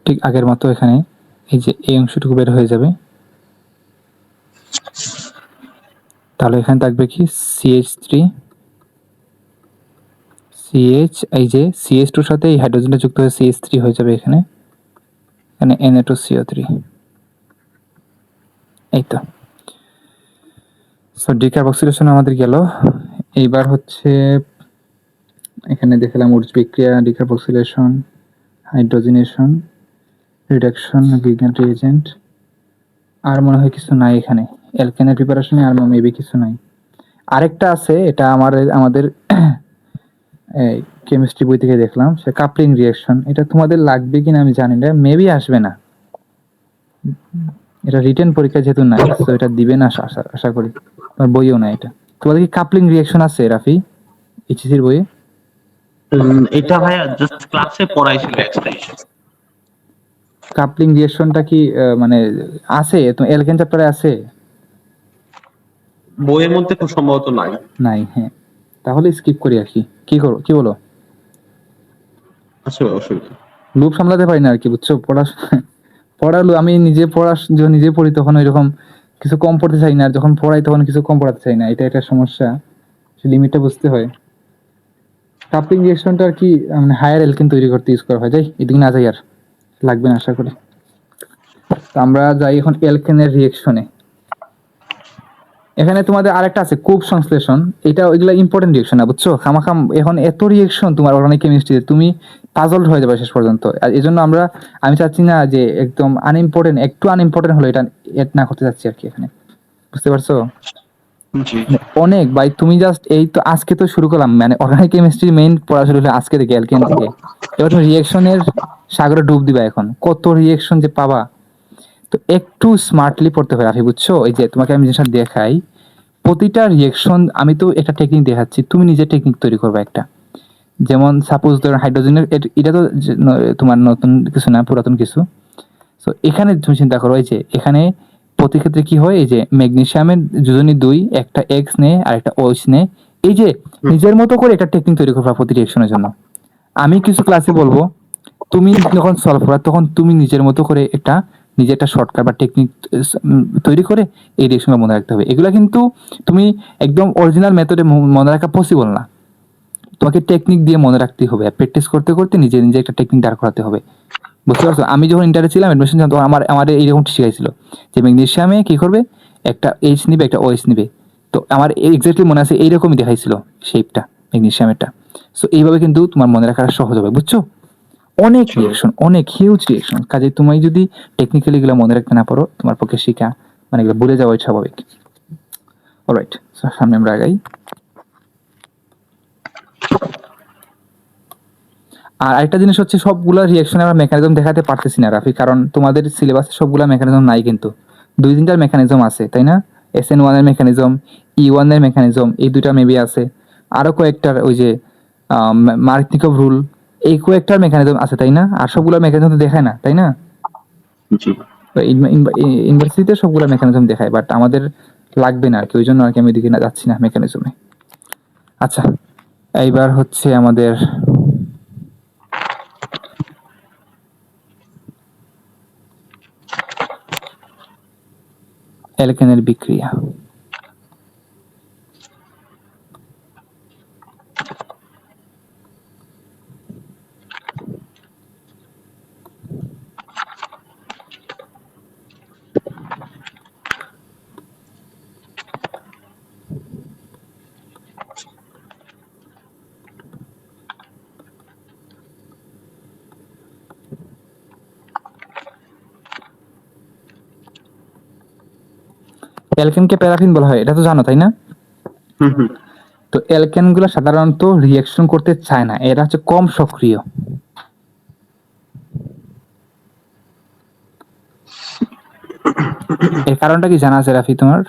ঠিক আগের মতো এখানে এই যে এই অংশটুকু বের হয়ে যাবে। তাহলে এখানে থাকবে কি CH3 CH, এই যে CH2 সাথে এই হাইড্রোজেনটা যুক্ত হয়ে CH3 হয়ে যাবে এখানে Na2CO3। এই তো। সো ডিকার্বক্সিলেশন আমাদের গেল। এইবার হচ্ছে এখানে দেখলাম উৎস বিক্রিয়া, ডিকার্বক্সিলেশন, হাইড্রোজেনেশন, রিডাকশন, ভিগান রিএজেন্ট। আর মনে হয় কিছু নাই এখানে। অ্যালকেনের প্রিপারেশনে আর মেবি কিছু নাই। আরেকটা আছে, এটা আমাদের এই কেমিস্ট্রি বই থেকে দেখলাম, সে কাপলিং রিঅ্যাকশন। এটা তোমাদের লাগবে কিনা আমি জানি না, মেবি আসবে না। এটা রিটেন পরীক্ষা যেহেতু নাই, তো এটা দিবে না আশা করি। তোমার বইও না এটা। তোমাদের কি কাপলিং রিঅ্যাকশন আছে রাফি এইচএসির বইয়ে? এটা ভাইয়া জাস্ট ক্লাসে পড়াইছিল একটা হিসেবে। কাপলিং রিঅ্যাকশনটা কি মানে আছে তো অ্যালকেন চ্যাপ্টারে আছে? বইয়ের মধ্যে খুব সম্ভবত নাই। নাই, হ্যাঁ। তাহলে স্কিপ করি আর কি। কি বলো? আসলে অসুবিধা। লুপ সামলাতে পারি না আর কি, বুঝছো? পড়ালো আমি যখন নিজে পড়ি তখন ওইরকম কিছু কম পড়তে চাই না, আর যখন পড়াই তখন কিছু কম পড়াতে চাই না। এটা একটা সমস্যা, লিমিটটা বুঝতে হয়। কাপলিং রিঅ্যাকশনটা আর কি মানে হায়ার অ্যালকেন তৈরি করতে ইউজ করা হয়। যাই এদিকে না যাই, আর লাগবে না আশা করি। তো আমরা যাই এখন অ্যালকেনের রিঅ্যাকশনে। এখানে তোমাদের আরেকটা আছে কুব সংশ্লেষণ। এটা ওইগুলা ইম্পর্টেন্ট রিঅ্যাকশন না, বুঝছো? খামাখাম এখন এত রিঅ্যাকশন তোমার অর্গানিক কেমিস্ট্রিতে, তুমি পাজলড হয়ে যাবে শেষ পর্যন্ত। আর এই জন্য আমি চাচ্ছি না যে একদম আনইম্পর্টেন্ট, একটু আনইম্পর্টেন্ট হলো এটা এড না করতে চাচ্ছি আর কি এখানে। বুঝতে পারছো? জি। মানে অনেক ভাই, তুমি জাস্ট এই তো আজকে তো শুরু করলাম, মানে অর্গানিক কেমিস্ট্রি মেইন পড়া শুরু হলো আজকে থেকে, অ্যালকেন থেকে। এবার তুমি রিঅ্যাকশনের সাগরে ডুব দিবা এখন, কত রিঅ্যাকশন যে পাবা। তো একটু স্মার্টলি পড়তে হয় রাফি, বুঝছো? এই যে তোমাকে আমি জিনিসটা দেখাই, প্রতিটা রিঅ্যাকশন আমি তো একটা টেকনিক দেখাচ্ছি, তুমি নিজে টেকনিক তৈরি করবে একটা। যেমন সাপোজ ধরো হাইড্রোজেনের, এটা তো তোমার নতুন কিছু না, পুরাতন কিছু। তো এখানে তুমি চিন্তা করো, এই যে এখানে প্রতি ক্ষেত্রে কি হয়, এই যে ম্যাগনেসিয়ামের যোজনী 2, একটা এক্স নেয় আর একটা ওইচ নেয়। এই যে নিজের মতো করে একটা টেকনিক তৈরি করবা প্রতি রিঅ্যাকশনের জন্য। আমি কিছু ক্লাসে বলবো, তুমি যখন সলভ করো তখন তুমি নিজের মতো করে নিজে একটা শর্টকাট বা টেকনিক তৈরি করে এই রিঅ্যাকশনটা মনে রাখতে হবে। এগুলা কিন্তু তুমি একদম অরিজিনাল মেথডে মনে রাখা পসিবল না। তোমাকে টেকনিক দিয়ে মনে রাখতে হবে, প্র্যাকটিস করতে করতে নিজে নিজে একটা টেকনিক দাঁড় করাতে হবে। বুঝতে পারছো? আমি যখন ইন্টারে ছিলাম অ্যাডমিশন, তখন আমার এইরকম শিখাইছিল যে ম্যাগনেসিয়ামে কি করবে, একটা এইচ নিবে একটা ওএইচ নিবে। তো আমার এক্স্যাক্টলি মনে আছে, এইরকমই দেখাইছিল শেপটা ম্যাগনেসিয়ামেরটা। সো এইভাবে কিন্তু তোমার মনে রাখা সহজ হবে, বুঝছো? অনেক রিঅ্যাকশন, অনেক হিউজ রিঅ্যাকশন। কাজে তুমি যদি টেকনিক্যালি এগুলো মনে রাখতে না পারো, তোমার পক্ষে শিখা মানে এগুলো ভুলে যাওয়াই স্বাভাবিক। অলরাইট, সামনে আমরা আগাই। আর আরেকটা জিনিস হচ্ছে, সবগুলা রিঅ্যাকশনে আমরা মেকানিজম দেখাতে পারতেছি না রাফি, কারণ তোমাদের সিলেবাসে সবগুলা মেকানিজম নাই, কিন্তু 2-3টার মেকানিজম আছে, তাই না? SN1 এর মেকানিজম, E1 এর মেকানিজম, এই দুইটা মেবি আছে। আরো কয়েকটার ওই যে মার্কনিকভ রুল, এই কয়েকটার মেকানিজম আছে, তাই না? আর সবগুলা মেকানিজম তো দেখায় না, তাই না? জি। ইউনিভার্সিটিতে সবগুলা মেকানিজম দেখায়, বাট আমাদের লাগবে না আর কি, ওই জন্য আর কি আমি এদিকে যাচ্ছি না মেকানিজমে। আচ্ছা, এইবার হচ্ছে আমাদের অ্যালকেনের বিক্রিয়া। অ্যালকেনকে প্যারাফিন বলা হয়, এটা তো জানো তাই না? হুম হুম। তো অ্যালকেন গুলো সাধারণত রিঅ্যাকশন করতে চায় না, এরা হচ্ছে কম সক্রিয়। এর কারণটা কি জানা আছে রাফি তোমার?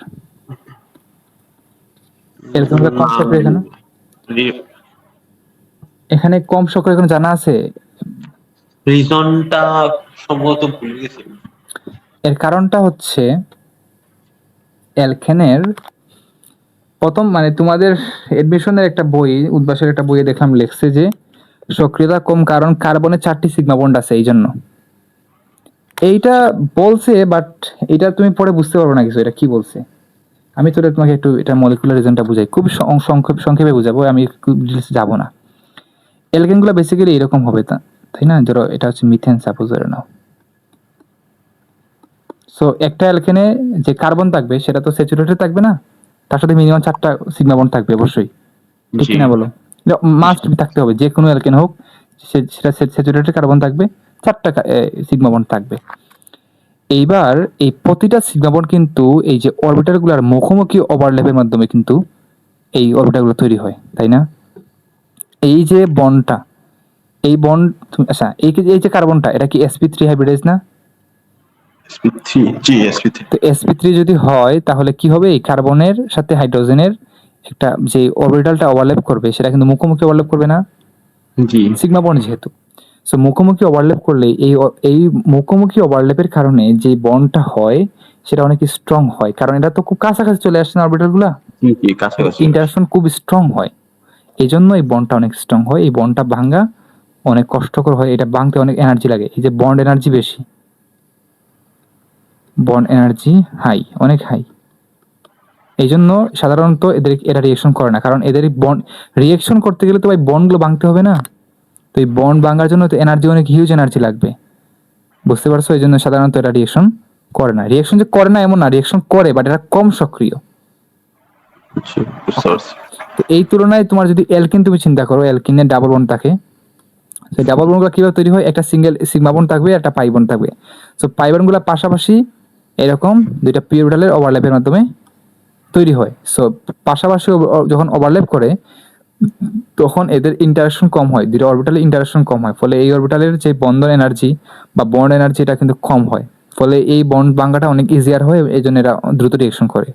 অ্যালকেন গুলো কম সক্রিয় কেন? এখানে কম সক্রিয় কেন জানা আছে? রিজনটা সম্ভবত ভুলে গেছি। এর কারণটা হচ্ছে অ্যালকেনের প্রথম মানে তোমাদের এডমিশনের একটা বই, উদ্ভাসের একটা বইয়ে দেখলাম লেখছে যে সক্রিয়তা কম কারণ কার্বনের 4টি সিগমা বন্ড আছে, এই জন্য। এইটা বলছে, বাট এটা তুমি পরে বুঝতে পারবে না কিছু, এটা কি বলছে। আমি তো তোমাকে একটু এটা মলিকুলার রিজনটা বুঝাই, খুব সংক্ষেপে বুঝাবো, আমি ডিটেলসে যাব না। অ্যালকেন গুলো বেসিক্যালি এরকম হবে, তাই না? ধরো এটা হচ্ছে মিথেন, সাপোজ ধরে নাও। সো একটা অ্যালকেনে যে কার্বন থাকবে সেটা তো স্যাচুরেটেড থাকবে না, তার সাথে মিনিমাম 4টা সিগমা বন্ড থাকবে অবশ্যই, ঠিক জি কিনা বলো? মাস্ট থাকতে হবে, যে কোনো অ্যালকেন হোক সেটা স্যাচুরেটেড কার্বন থাকবে, 4টা সিগমা বন্ড থাকবে। এইবার এই প্রতিটা সিগমা বন্ড কিন্তু এই যে অরবিটাল গুলার মুখোমুখি ওভারল্যাপের মাধ্যমে কিন্তু এই অরবিটাল গুলো তৈরি হয়, তাই না? এই যে বন্ডটা, এই বন্ড, আচ্ছা এই যে কার্বনটা, এটা কি sp3 হাইব্রিডাইজ না? sp3, জি sp3। তো sp3 যদি হয় তাহলে কি হবে, এই কার্বনের সাথে হাইড্রোজেনের একটা যে অরবিটালটা ওভারল্যাপ করবে সেটা কিন্তু মুখোমুখি ওভারল্যাপ করবে না, জি সিগমা বন্ড যেহেতু। সো মুখোমুখি ওভারল্যাপ করলে এই মুখোমুখি ওভারল্যাপের কারণে যে বন্ডটা হয় সেটা অনেক স্ট্রং হয়, কারণ এটা তো খুব কাছাকাছি চলে আসছে না অরবিটাল গুলা, জি জি, কাছাকাছি। ইন্টারঅ্যাকশন খুব স্ট্রং হয়, এই জন্য এই বন্ডটা অনেক স্ট্রং হয়। এই বন্ডটা ভাঙা অনেক কষ্টকর হয়, এটা ভাঙতে অনেক এনার্জি লাগে, এই যে বন্ড এনার্জি বেশি, বন্ড এনার্জি হাই, অনেক হাই। এই জন্য সাধারণত এরা রিয়েকশন করে না, কারণ এদের বন্ড রিয়েকশন করতে গেলে তো ভাই বন্ডগুলো ভাঙতে হবে না, তো এই বন্ড ভাঙার জন্য তো এনার্জি, অনেক হিউজ এনার্জি লাগবে, বুঝতে পারছো? এই জন্য সাধারণত এরা রিয়েকশন করে না। রিয়েকশন যে করে না এমন না, রিয়েকশন করে, বাট এরা কম সক্রিয়। জি, বুঝতে পারছি। তো এই তুলনায় তোমার যদি অ্যালকিন তুমি চিন্তা করো, অ্যালকিনের ডাবল বন্ড থাকে, সেই ডাবল বন্ডগুলো কিভাবে তৈরি হয়, একটা সিঙ্গেল সিগমা বন্ড থাকবে, একটা পাই বন্ড থাকবে। সো পাই বন্ডগুলো পাশাপাশি এরকম দুইটা পি অরবিটালের ওভারল্যাপের মাধ্যমে তৈরি হয়। সো পাশাপাশি যখন ওভারল্যাপ করে তখন এদের ইন্টারাকশন কম হয়, দুটো অরবিটালের ইন্টারাকশন কম হয়, ফলে এই অরবিটালের যে বন্ধন এনার্জি বা বন্ড এনার্জি এটা কিন্তু কম হয়, ফলে এই বন্ড ভাঙাটা অনেক ইজিয়ার হয়, এই জন্য এরা দ্রুত রিয়েকশন করে,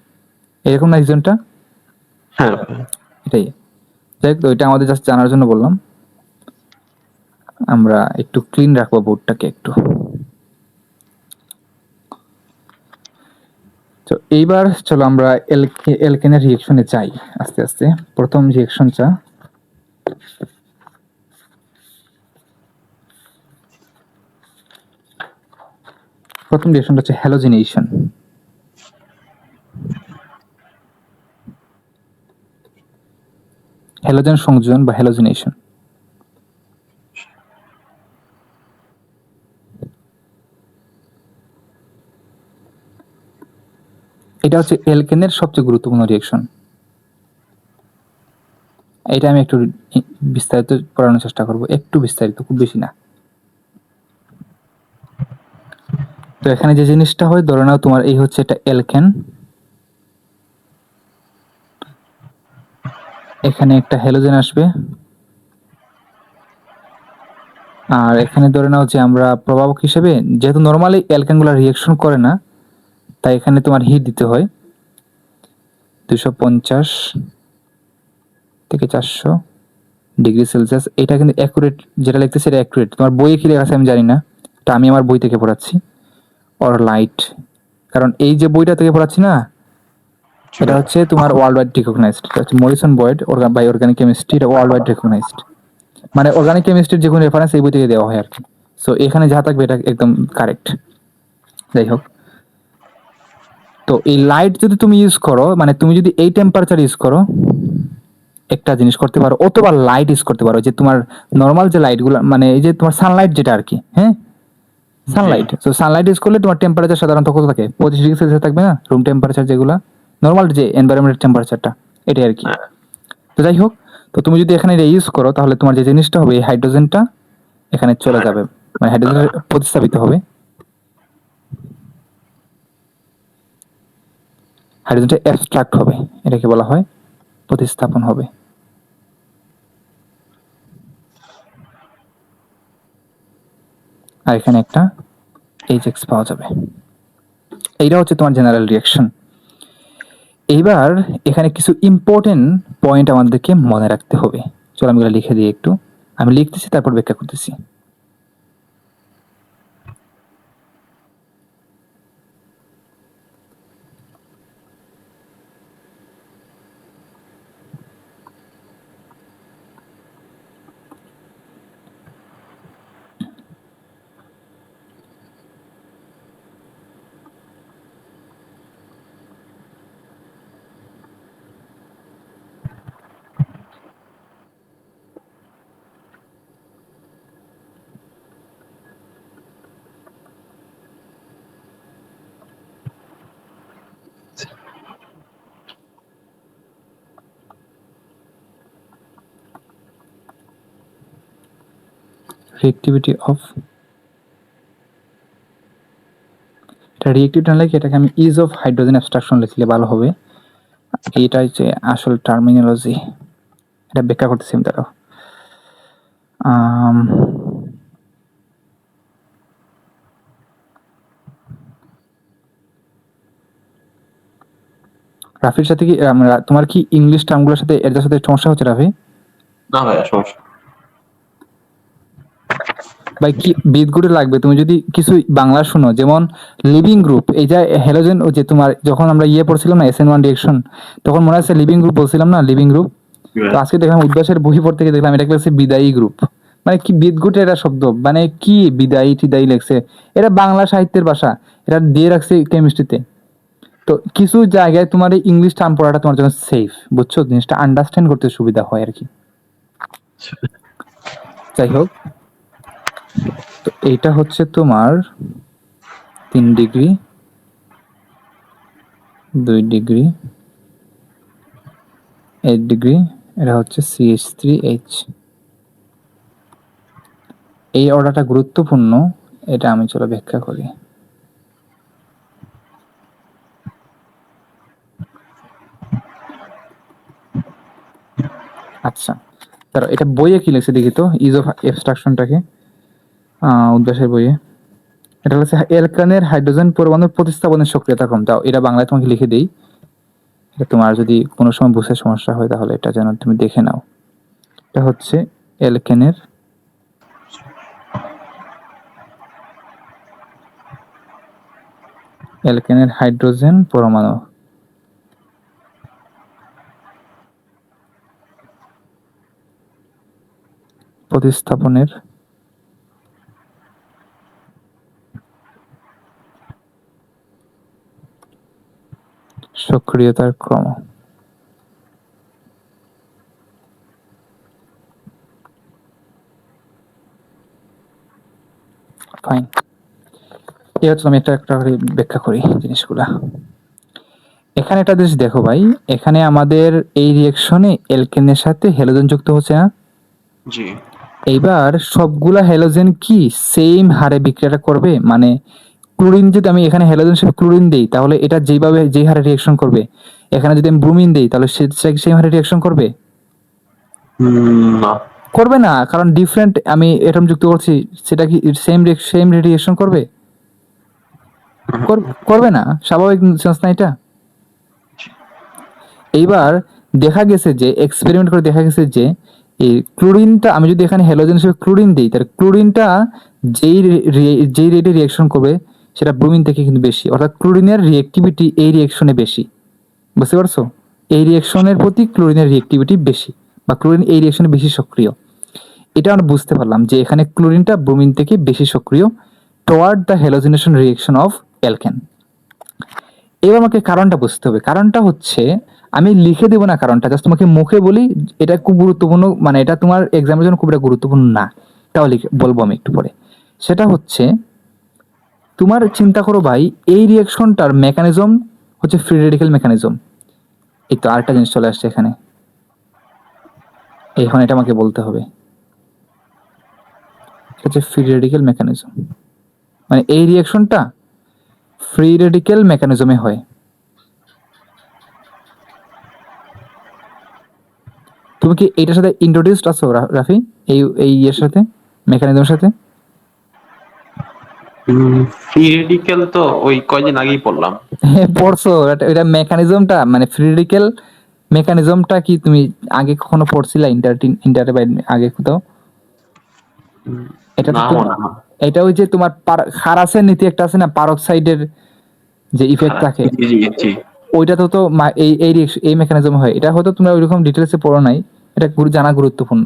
এরকম না রিজনটা? হ্যাঁ এটাই। যাই হোক, তো এটা আমাদের জাস্ট জানার জন্য বললাম। আমরা একটু ক্লিন রাখবো বোর্ডটাকে একটু। তো এইবার চলো আমরা এলকেনের রিয়েকশনে যাই আস্তে আস্তে। প্রথম রিয়েকশনটা হচ্ছে হ্যালোজিনেশন। হ্যালোজেন সংযোজন বা হ্যালোজিনেশন। এটা হচ্ছে এলকেনের সবচেয়ে গুরুত্বপূর্ণ রিয়েকশন। এটা আমি একটু বিস্তারিত পড়ানোর চেষ্টা করব, একটু বিস্তারিত, খুব বেশি না। তো এখানে যে জিনিসটা হয়, ধরে নাও তোমার এই হচ্ছে একটা এলকেন, এখানে একটা হ্যালোজেন আসবে, আর এখানে ধরে নাও যে আমরা প্রভাবক হিসেবে, যেহেতু নর্মালি অ্যালকেনগুলো রিয়েকশন করে না তাই এখানে তোমার হিট দিতে হয় 250 থেকে 400 ডিগ্রি সেলসিয়াস। এটা কিন্তু অ্যাকুরেট, যেটা লিখতেছে এটা অ্যাকুরেট, তোমার বইয়ে কি লেখা আছে আমি জানি না, এটা আমি আমার বই থেকে পড়াচ্ছি। অর লাইট, কারণ এই যে বইটা থেকে পড়াচ্ছি না, এটা হচ্ছে তোমার ওয়ার্ল্ড ওয়াইড রিকগনাইজড, এটা হচ্ছে মরিসন বয়েড বাই অর্গানিক কেমিস্ট্রি, এটা ওয়ার্ল্ড ওয়াইড রিকগনাইজড, মানে অর্গানিক কেমিস্ট্রির যে কোনো রেফারেন্স এই বই থেকে দেওয়া হয় আর কি। সো এখানে যা থাকবে এটা একদম কারেক্ট। যাই হোক, তো এই লাইট যদি তুমি ইউজ করো, মানে তুমি যদি এই টেম্পারেচার ইউজ করো, একটা জিনিস করতে পারো, অথবা লাইট ইউজ করতে পারো, যে তোমার নর্মাল যে লাইটগুলো, মানে এই যে তোমার সানলাইট যেটা আর কি, হ্যাঁ সানলাইট। তো সানলাইট ইউজ করলে তোমার টেম্পারেচার সাধারণত কত থাকে, 25 ডিগ্রি সেলসিয়াস থাকবে না, রুম টেম্পারেচার যেগুলো নর্মাল যে এনভায়রনমেন্ট টেম্পারেচারটা, এটাই আর কি। তো যাই হোক, তো তুমি যদি এখানে এটা ইউজ করো তাহলে তোমার যে জিনিসটা হবে, এই হাইড্রোজেনটা এখানে চলে যাবে, মানে হাইড্রোজেন প্রতিস্থাপিত হবে, হাইড্রোজেনটা অ্যাবস্ট্রাক্ট হবে, এটাকে বলা হয় প্রতিস্থাপন হবে। আর এখানে একটা HX পাওয়া যাবে। এইটা হচ্ছে তোমার জেনারেল রিয়াকশন। এইবার এখানে কিছু ইম্পর্টেন্ট পয়েন্ট আমাদেরকে মনে রাখতে হবে। চলো আমি এগুলো লিখে দিই একটু। আমি লিখতেছি, তারপর ব্যাখ্যা করতেছি। রিঅ্যাক্টিভিটি অফ, এটা রিঅ্যাক্টিভিটি না লিখে এটাকে আমি ইজ অফ হাইড্রোজেন অ্যাবস্ট্রাকশন লিখলে ভালো হবে। এইটাই যে আসল টার্মিনোলজি, এটা ব্যাখ্যা করতেছি আমি। দাঁড়াও, রাফির সাথে কি তোমার কি ইংলিশ টার্মগুলোর সাথে এর সাথে সমস্যা হচ্ছে রাফি? না ভাইয়া, সমস্যা। ভাই কি বিদগুড়ে লাগবে, তুমি যদি কিছু বাংলা শুনো, যেমন লিভিং গ্রুপ, এই যে হ্যালোজেন, ও যে তোমার যখন আমরা পড়ছিলাম না SN1 রিঅ্যাকশন, তখন মনে আছে লিভিং গ্রুপ বলছিলাম না, লিভিং গ্রুপ। তো আজকে দেখলাম উদ্ভাসের বই পড়তে গিয়ে দেখলাম এটা লেখছে বিদায়ী গ্রুপ। মানে কি বিদগুটে এটা শব্দ, মানে কি বিদায়ী টিদায়ী লেখছে, এটা বাংলা সাহিত্যের ভাষা, এটা দিয়ে রাখছে কেমিস্ট্রিতে। তো কিছু জায়গায় তোমার এই ইংলিশ টার্ম পড়াটা তোমার জন্য সেফ, বুঝছো, জিনিসটা আন্ডারস্ট্যান্ড করতে সুবিধা হয় আর কি। যাই হোক, তো এইটা হচ্ছে তোমার 3 ডিগ্রি, 2 ডিগ্রি, 8 ডিগ্রি, এটা হচ্ছে CH3H। এই অর্ডারটা গুরুত্বপূর্ণ, এটা আমি চলো ব্যাখ্যা করি। আচ্ছা, তার এটা বইয়ে কি লিখছে দেখি তো, ইজ অফ অ্যাবস্ট্রাকশনটাকে, উদ্ভাসের বইয়ে এটা হচ্ছে অ্যালকানের হাইড্রোজেন পরমাণুর প্রতিস্থাপনের সক্রিয়তা ক্রম। দাও এটা বাংলায় তোমাকে লিখে দেই, এটা তোমার যদি কোনো সময় বুঝতে সমস্যা হয় তাহলে এটা যেন তুমি দেখে নাও। এটা হচ্ছে অ্যালকেনের হাইড্রোজেন পরমাণু প্রতিস্থাপনের সক্রিয়তার ক্রম। ফাইন, এই হচ্ছে, আমি একটা একটা করে ব্যাখ্যা করি জিনিসগুলা। এখানে একটা জিনিস দেখো ভাই, এখানে আমাদের এই রিঅ্যাকশনে অ্যালকেনের সাথে হ্যালোজেন যুক্ত হচ্ছে না? জি। এইবার সবগুলা হ্যালোজেন কি সেম হারে বিক্রিয়াটা করবে? মানে ক্লোরিন যদি আমি এখানে হ্যালোজেন হিসেবে ক্লোরিন দেই, তাহলে এটা যেভাবে যে হারে রিঅ্যাকশন করবে, এখানে যদি আমি ব্রোমিন দেই তাহলে সেটা কি সেম হারে রিঅ্যাকশন করবে? না। করবে না, কারণ ডিফারেন্ট আমি এটম যুক্ত করছি, সেটা কি সেম রিঅ্যাকশন করবে? করবে না, স্বাভাবিক সেন্স না এটা। এইবার দেখা গেছে যে এক্সপেরিমেন্ট করে দেখা গেছে যে এই ক্লোরিনটা আমি যদি এখানে হ্যালোজেন হিসেবে ক্লোরিন দিই, তাহলে ক্লোরিনটা যেই রেটে রিঅ্যাকশন করবে সেটা ব্রোমিন থেকে কিন্তু বেশি, অর্থাৎ ক্লোরিনের রিঅ্যাক্টিভিটি এই রিঅ্যাকশনে বেশি। বুঝতে পারছো? এই রিঅ্যাকশনের প্রতি ক্লোরিনের রিঅ্যাক্টিভিটি বেশি, বা ক্লোরিন এই রিঅ্যাকশনে বেশি সক্রিয়। এটা আমরা বুঝতে পারলাম যে এখানে ক্লোরিনটা ব্রোমিন থেকে বেশি সক্রিয় toward the halogenation reaction of alkane. এবার আমাকে কারণটা বুঝতে হবে। কারণটা হচ্ছে, আমি লিখে দেবো না কারণটা, জাস্ট তোমাকে মুখে বলি, এটা খুব গুরুত্বপূর্ণ, মানে এটা তোমার এক্সামের জন্য খুব একটা গুরুত্বপূর্ণ না, তাও লিখে বলবো আমি একটু পরে। সেটা হচ্ছে, তোমার চিন্তা করো ভাই, এই রিঅ্যাকশনটার মেকানিজম হচ্ছে ফ্রি রেডিক্যাল মেকানিজম। এই তো আরেকটা জিনিস চলে আসছে এখানে, এখন এটা আমাকে বলতে হবে, এটা হচ্ছে ফ্রি রেডিক্যাল মেকানিজম। মানে এই রিঅ্যাকশনটা ফ্রি রেডিক্যাল মেকানিজমে হয়। তুমি কি এটার সাথে ইন্ট্রোডিউসড আছো রাফি, এই এর সাথে, মেকানিজমের সাথে? ফ্রি রেডিক্যাল তো ওই কয়দিন আগেই পড়লাম। হ্যাঁ, পড়ছো? এটা মেকানিজমটা, মানে ফ্রি রেডিক্যাল মেকানিজমটা কি তুমি আগে কখনো পড়ছিলা ইন্টারে বা আগে কোথাও? এটা তো না মনে হয়। এটা ওই যে তোমার খারাসের নীতি একটা আছে না, পারক্সাইডের যে ইফেক্ট থাকে, জি জি জি। ওইটা তো এই মেকানিজম হয়। এটা হয়তো তোমরা ওইরকম ডিটেলসে পড়ো নাই, এটা জানা গুরুত্বপূর্ণ।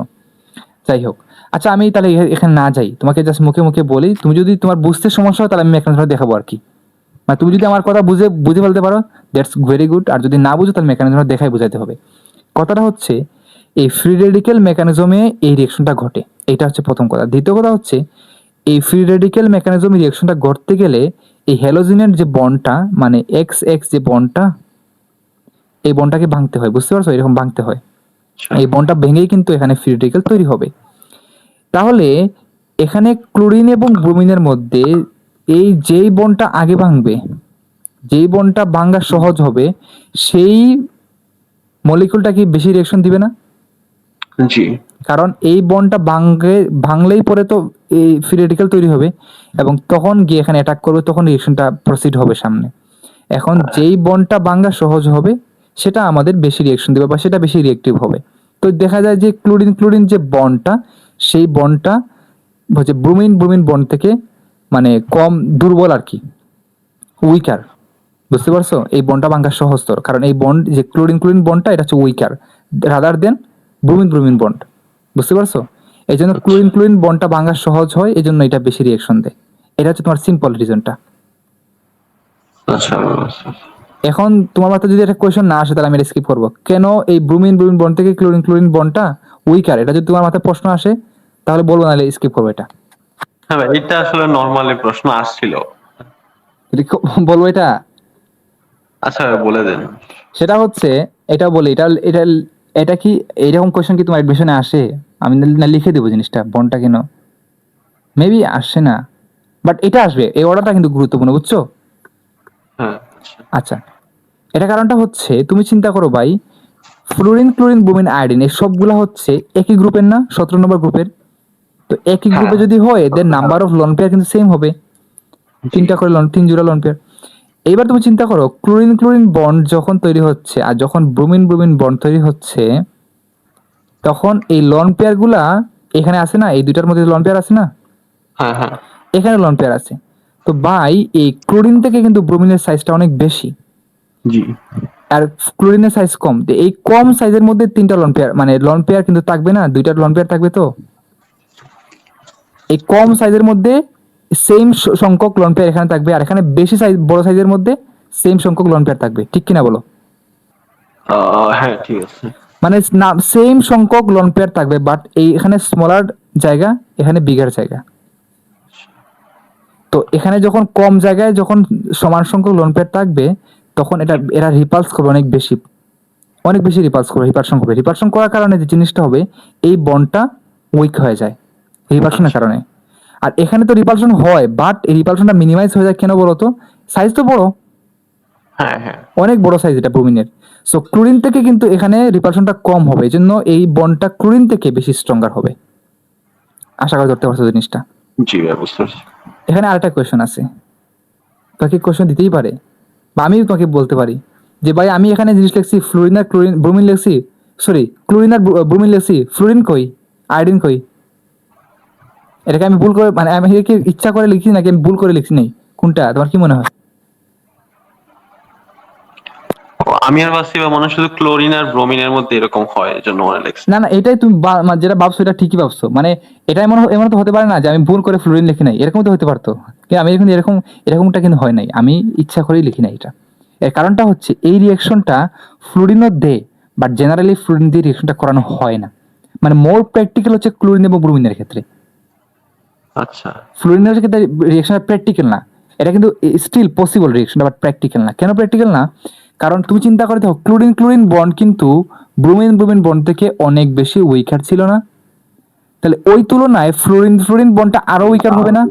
যাই হোক, আচ্ছা আমি তাহলে এখানে না যাই, তোমাকে জাস্ট মুখে মুখে বলি, তুমি যদি তোমার বুঝতে সমস্যা হয় তাহলে আমি মেকানিজমটা দেখাবো আর কি। মানে তুমি যদি আমার কথা বুঝে ফেলতে পারো, দ্যাটস ভেরি গুড, আর যদি না বুঝো তাহলে মেকানিজমটা দেখাই বোঝাতে হবে। কথাটা হচ্ছে, এই ফ্রি রেডিক্যাল মেকানিজমে এই রিয়েকশনটা ঘটে, এটা হচ্ছে প্রথম কথা। দ্বিতীয় কথা হচ্ছে, এই ফ্রি রেডিক্যাল মেকানিজম রিয়েকশনটা ঘটতে গেলে এই হ্যালোজেনের যে বন্ডটা, মানে এক্স এক্স যে বন্ডটা, এই বন্ডটাকে ভাঙতে হয়, বুঝতে পারছো? এরকম ভাঙতে হয়, আচ্ছা। এই বন্ডটা ভেঙেই কিন্তু এখানে ফ্রি রেডিক্যাল তৈরি হবে। তাহলে এখানে ক্লোরিন এবং ব্রোমিনের মধ্যে এই যেই বন্ডটা আগে ভাঙবে, যেই বন্ডটা ভাঙা সহজ হবে, সেই মলিকুলটা কি বেশি রিয়েকশন দিবে না? জি। কারণ এই বন্ডটা ভাঙলেই পরে তো এই ফ্রি রেডিক্যাল তৈরি হবে, এবং তখন গিয়ে এখানে অ্যাটাক করবে, তখন রিয়েকশনটা প্রসিড হবে সামনে। এখন যেই বন্ডটা ভাঙা সহজ হবে সেটা আমাদের বেশি রিয়েকশন দেবে বা সেটা বেশি রিয়েক্টিভ হবে। তো দেখা যায় যে ক্লোরিন ক্লোরিন যে বন্ডটা, সেই বন্ডটা হচ্ছে ব্রোমিন ব্রোমিন বন্ড থেকে মানে কম দুর্বল আর কি, উইকার। বুঝতে পারছো? এই বন্ডটা ভাঙা সহজতর, কারণ এই বন্ড যে ক্লোরিন ক্লোরিন বন্ডটা, এটা হচ্ছে weaker rather than bromine bromine bond. বুঝতে পারছো? এই জন্য ক্লোরিন ক্লোরিন বন্ডটা ভাঙা সহজ হয়, এই জন্য এটা বেশি রিয়েকশন দেয়। এটা হচ্ছে তোমার সিম্পল রিজনটা। আচ্ছা। এখন তোমার মাথায় যদি একটা কোয়েশ্চেন না আসে তাহলে আমি স্কিপ করবো, কেন এই ব্রোমিন ব্রোমিন বন্ড থেকে ক্লোরিন ক্লোরিন বন্ডটা উইকার, এটা যদি তোমার মাথায় প্রশ্ন আসে তাহলে বলবো, নাহলে স্কিপ করবো এটা। হ্যাঁ ভাই, এটা আসলে নরমালি প্রশ্ন আসছিল। বলবো এটা। আচ্ছা ভাই, বলে দেন। সেটা হচ্ছে, এটা বলি, এটা এটা এটা কি এইরকম কোয়েশ্চেন কি তোমার এডমিশনে আসে? আমি না লিখে দেবো জিনিসটা, বন্ডটা কেন, মেবি আসে না, বাট এটা আসবে, এই অর্ডারটা কিন্তু গুরুত্বপূর্ণ, বুঝছো? হ্যাঁ। আচ্ছা, এটা কারণটা হচ্ছে, তুমি চিন্তা করো ভাই, ফ্লোরিন ক্লোরিন ব্রোমিন আয়োডিন এই সবগুলা হচ্ছে একই গ্রুপের না, 17 নম্বর গ্রুপের। তো একই হ্যাঁ। গ্রুপে যদি হয়, এদের নাম্বার অফ লন পেয়ার কিন্তু সেম হবে, জি। 3টা করে তিন জোড়া লন পেয়ার। এইবার তুমি চিন্তা করো, ক্লোরিন ক্লোরিন বন্ড যখন তৈরি হচ্ছে আর যখন ব্রোমিন ব্রোমিন বন্ড তৈরি হচ্ছে, তখন এই লন পেয়ার গুলা এখানে আছে না, এই দুইটার মধ্যে লন পেয়ার আছে না, হ্যাঁ হ্যাঁ। এখানে লন পেয়ার আছে। তো ভাই, এই ক্লোরিন থেকে কিন্তু ব্রোমিনের সাইজটা অনেক বেশি, জি। আর ক্লোরিনের সাইজ কম। তো এই কম সাইজের মধ্যে 3টা লন পেয়ার, মানে লন পেয়ার কিন্তু থাকবে না, 2টা লন পেয়ার থাকবে। তো এই কম সাইজের মধ্যে সেম সংখ্যক লন পেয়ার এখানে থাকবে, আর এখানে বেশি সাইজ বড় সাইজের মধ্যে সেম সংখ্যক লন পেয়ার থাকবে, ঠিক কিনা বলো? হ্যাঁ ঠিক আছে। মানে না, সেম সংখ্যক লন পেয়ার থাকবে, বাট এই এখানে স্মলার জায়গা, এখানে বিগার জায়গা। তো এখানে যখন কম জায়গায় যখন সমান সংখ্যক লন পেয়ার থাকবে, তখন এরা রিপালস করবে অনেক বেশি, অনেক বেশি রিপালস করবে, রিপালশন করবে। রিপালশন করার কারণে যে জিনিসটা হবে, এই বন্ডটা উইক হয়ে যায় রিপালশনের কারণে। আর এখানে তো রিপালশন হয়, বাট এই রিপালশনটা মিনিমাইজ হয়ে যায় কেন বলো তো? সাইজ তো বড়, হ্যাঁ হ্যাঁ। অনেক বড় সাইজ এটা ব্রোমিনের। সো ক্লোরিন থেকে কিন্তু এখানে রিপালশনটা কম হবে, এই জন্য এই বন্ডটা ক্লোরিন থেকে বেশি স্ট্রঙ্গার হবে। আশা করি ধরতে পারছো জিনিসটা। জি ভাই, বুঝতে পারছি। এখানে আরেকটা কোয়েশ্চেন আছে, তোমাকে কোয়েশ্চেন দিতেই পারে, বা আমিও তোমাকে বলতে পারি যে ভাই আমি এখানে জিনিস লিখছি ফ্লোরিন আর ক্লোরিন ব্রোমিন লিখছি, সরি ক্লোরিন আর ব্রোমিন লিখছি, ফ্লোরিন কই, আয়োডিন কই? এটাকে আমি ভুল করে, মানে আমি কি ইচ্ছা করে লিখছি নাকি আমি ভুল করে লিখছি নাই, কোনটা তোমার কি মনে হয়? আমি আর ভাবছি বা মনে হয় শুধু ক্লোরিন আর ব্রোমিনের মধ্যে এরকম হয়, এই জন্য মনে লাগছে। না না, এটাই তুমি যেটা ভাবছো এটা ঠিকই ভাবছো, মানে এটাই এমন তো হতে পারে না যে আমি ভুল করে ফ্লোরিন লিখি নাই, এরকম তো হতে পারতো। কিন্তু আমি কিন্তু এরকমটা কিন্তু হয় নাই, আমি ইচ্ছা করেই লিখি নাই এটা। এর কারণটা হচ্ছে, এই রিয়েকশনটা ফ্লোরিনও দেয়, বাট জেনারেলি ফ্লোরিন দিয়ে রিয়েকশনটা করানো হয় না। মানে মোর প্র্যাকটিক্যাল হচ্ছে ক্লোরিন এবং ব্রোমিনের ক্ষেত্রে, আচ্ছা। ফ্লোরিনের ক্ষেত্রে রিয়েকশনটা প্র্যাকটিক্যাল না। এটা কিন্তু স্টিল পসিবল রিয়েকশনটা, বাট প্র্যাকটিক্যাল না। কেন প্র্যাকটিক্যাল না? কারণ তুমি চিন্তা করে দেখো, ক্লোরিন ক্লোরিন বন্ড কিন্তু ব্রোমিন ব্রোমিন বন্ড থেকে অনেক বেশি উইকার ছিল না? তাহলে ওই তুলনায় ফ্লোরিন ফ্লোরিন বন্ডটা আরো উইকার হবে না?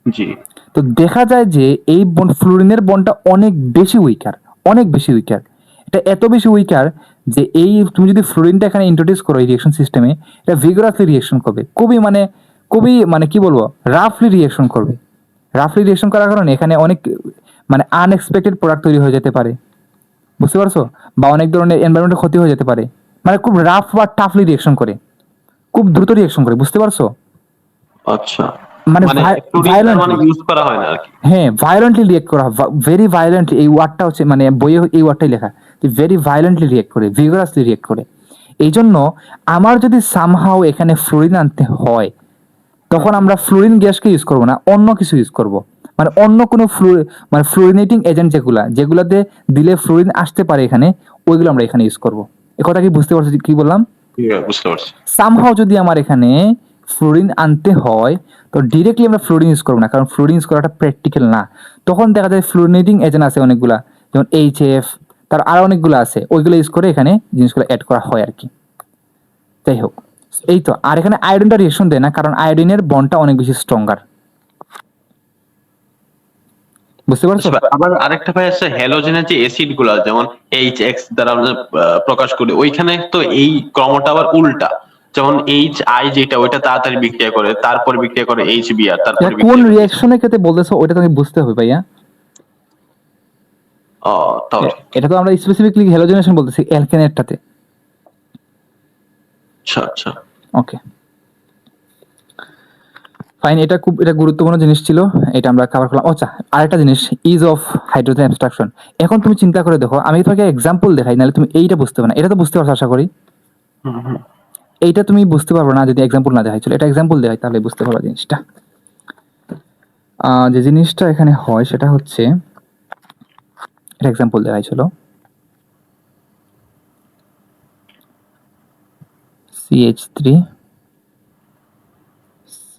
জি। তো দেখা যায় যে এই বন্ড ফ্লোরিনের বন্ডটা অনেক বেশি উইকার, অনেক বেশি উইকার। এটা এত বেশি উইকার যে এই তুমি যদি ফ্লোরিনটা এখানে ইন্ট্রোডিউস করো এই রিয়েকশন সিস্টেমে, এটা ভিগোরাসলি রিয়েকশন করবে, খুবই কি বলবো, রাফলি রিয়েকশন করবে। রাফলি রিয়েকশন করার কারণে এখানে অনেক আনএক্সপেক্টেড প্রোডাক্ট তৈরি হয়ে যেতে পারে, বুঝতে পারছো? বা অনেক ধরনের এনভায়রনমেন্টের ক্ষতি হয়ে যেতে পারে। খুব রাফ বা টাফলি রিয়েকশন করে, খুব দ্রুত রিয়েকশন করে, বুঝতে পারছো? আচ্ছা, মানে মানে ফ্লোরিনটা মানে ভায়োলেন্টলি, ইউজ করা হয় না আর কি। হ্যাঁ ভায়োলেন্টলি রিয়েক্ট করা, ভেরি ভায়োলেন্টলি, এই ওয়ার্ডটা হচ্ছে বইয়ে এই ওয়ার্ডটাই লেখা, যে ভেরি ভায়োলেন্টলি রিয়েক্ট করে, ভিগোরাসলি রিয়েক্ট করে। এই জন্য আমার যদি সামহাও এখানে ফ্লোরিন আনতে হয়, তখন আমরা ফ্লোরিন গ্যাসকে ইউজ করবো না, অন্য কিছু ইউজ করব। অন্য কোনো ফ্লোরিনেটিং এজেন্ট যেগুলাতে দিলে ফ্লোরিন আসতে পারে এখানে, ওইগুলো আমরা এখানে ইউজ করব। এ কথা কি বুঝতে পারছো কি বললাম? বুঝতে পারছি। সামহাও যদি আমার এখানে ফ্লোরিন আনতে হয়, তো ডিরেক্টলি আমরা ফ্লোরিন ইউজ করবো না, কারণ ফ্লোরিন ইউজ করাটা প্র্যাকটিক্যাল না। তখন দেখা যায় ফ্লোরিনেটিং এজেন্ট আছে অনেকগুলা, যেমন HF, তার আরো অনেকগুলো আছে, ওইগুলো ইউজ করে এখানে জিনিসগুলো অ্যাড করা হয় আর কি। যাই হোক, এই তো। আর এখানে আয়োডিনটা রিয়েকশন দেয় না, কারণ আয়োডিনের বন্ডটা অনেক বেশি স্ট্রঙ্গার, বুঝতে পারছো? আচ্ছা, আবার আরেকটা ভাই আছে, হ্যালোজেনের যে অ্যাসিড গুলা যেমন HX দ্বারা আমরা প্রকাশ করি, ওইখানে তো এই ক্রমটা আবার উল্টা। যেমন HI যেটা ওইটা তাড়াতাড়ি বিক্রিয়া করে, তারপর বিক্রিয়া করে HBr, এটা তারপরে কোন বিক্রিয়া করে রিয়াকশনের ক্ষেত্রে বলতেছো ওইটা তুমি বুঝতে হবে ভাইয়া। ও তাহলে এটা তো আমরা স্পেসিফিকলি হ্যালোজেনেশন বলতেছি অ্যালকেনেরটাতে। আচ্ছা আচ্ছা। ওকে ফাইন, এটা গুরুত্বপূর্ণ জিনিস ছিল, এটা আমরা কভার করলাম। আচ্ছা, আরেকটা জিনিস, ইজ অফ হাইড্রোজেন অ্যাবস্ট্রাকশন। এখন তুমি চিন্তা করে দেখো, আমি তোমাকে এক্সাম্পল দেখাই, নাহলে তুমি এইটা বুঝতে পারবে না। এটা তো বুঝতে পারছো আশা করি। এইটা তুমি বুঝতে পারবে না যদি এক্সাম্পল না দেখাই। চলো এটা এক্সাম্পল দেখাই, তাহলে বুঝতে পারবে জিনিসটা। যে জিনিসটা এখানে হয় সেটা হচ্ছে, এটা এক্সাম্পল দেখাই, চলো। CH3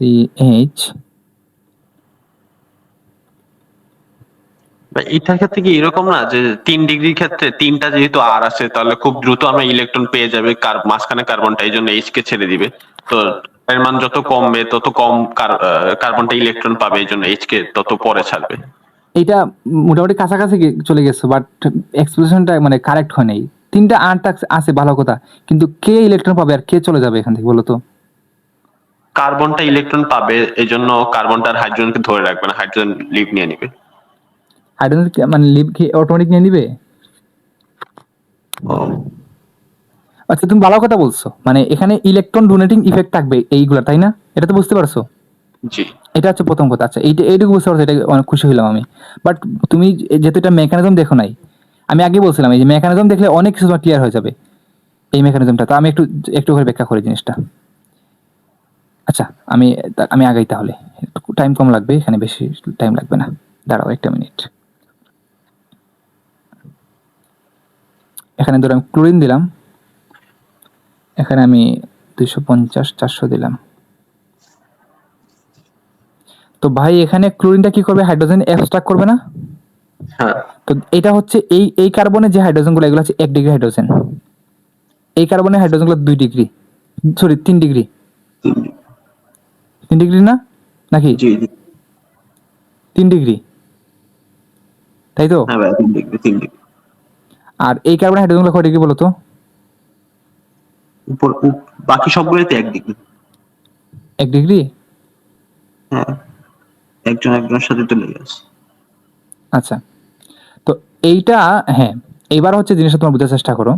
CH, এটার ক্ষেত্রে কি এরকম না যে 3 ডিগ্রির ক্ষেত্রে তিনটা যেহেতু আর আছে, তাহলে খুব দ্রুত আমরা ইলেকট্রন পেয়ে যাবে মাঝখানে কার্বনটা, এই জন্য এইচ কে ছেড়ে দিবে। তো এর মান যত কমবে তত কম কার্বনটা ইলেকট্রন পাবে, এই জন্য এইচ কে তত পরে ছাড়বে। এইটা মোটামুটি কাছাকাছি চলে গেছে, বাট এক্সপ্রেশনটা কারেক্ট হয় নাই। তিনটা আট আছে ভালো কথা, কিন্তু কে ইলেকট্রন পাবে আর কে চলে যাবে এখান থেকে বলো তো? কার্বনটা ইলেকট্রন পাবে, এই জন্য কার্বনটা আর হাইড্রোজেনকে ধরে রাখবে না, হাইড্রোজেন লিভ নিয়ে নিবে। হাইড্রোজেন লিভ কি অটোমেটিক নিয়ে নিবে? আচ্ছা তুমি ভালো কথা বলছো, এখানে ইলেকট্রন ডোনেটিং ইফেক্ট থাকবে এইগুলা, তাই না? এটা তো বুঝতে পারছো। জি। এটা হচ্ছে প্রথম কথা। আচ্ছা এইটুকু বুঝতে পারছো, এটা অনেক খুশি হলাম আমি। বাট তুমি যেহেতু এটা মেকানিজম দেখো নাই, আমি আগে বলছিলাম এই যে মেকানিজম দেখলে অনেক কিছু ক্লিয়ার হয়ে যাবে। এই মেকানিজমটা তো আমি একটু একটু করে ব্যাখ্যা করি জিনিসটা। আচ্ছা আমি আমি আগাই তাহলে, টাইম কম লাগবে এখানে, বেশি টাইম লাগবে না। দাঁড়াও একটা মিনিট। এখানে ধরো আমি ক্লোরিন দিলাম, এখানে আমি 250 400 দিলাম। তো ভাই এখানে ক্লোরিনটা কি করবে? হাইড্রোজেন অ্যাবস্ট্রাক্ট করবে না? হ্যাঁ। তো এটা হচ্ছে এই কার্বনের যে হাইড্রোজেন গুলো, এগুলো হচ্ছে 1 ডিগ্রি হাইড্রোজেন। এই কার্বনের হাইড্রোজেন গুলো 2 ডিগ্রি, সরি 3 ডিগ্রি। 3 ডিগ্রি না নাকি? জি জি। 3 ডিগ্রি, তাই তো? হ্যাঁ ভাই, 3 ডিগ্রি 3 ডিগ্রি। আর এই কার্বনের হাইড্রোজেন গুলো কয় ডিগ্রি বলো তো? বাকি সবগুলোতে 1 ডিগ্রি। 1 ডিগ্রি। হ্যাঁ, একজন একজনের সাথে তো লেগে আছে। আচ্ছা, তো এইটা, হ্যাঁ, এবার হচ্ছে জিনিসটা তোমরা বোঝার চেষ্টা করো।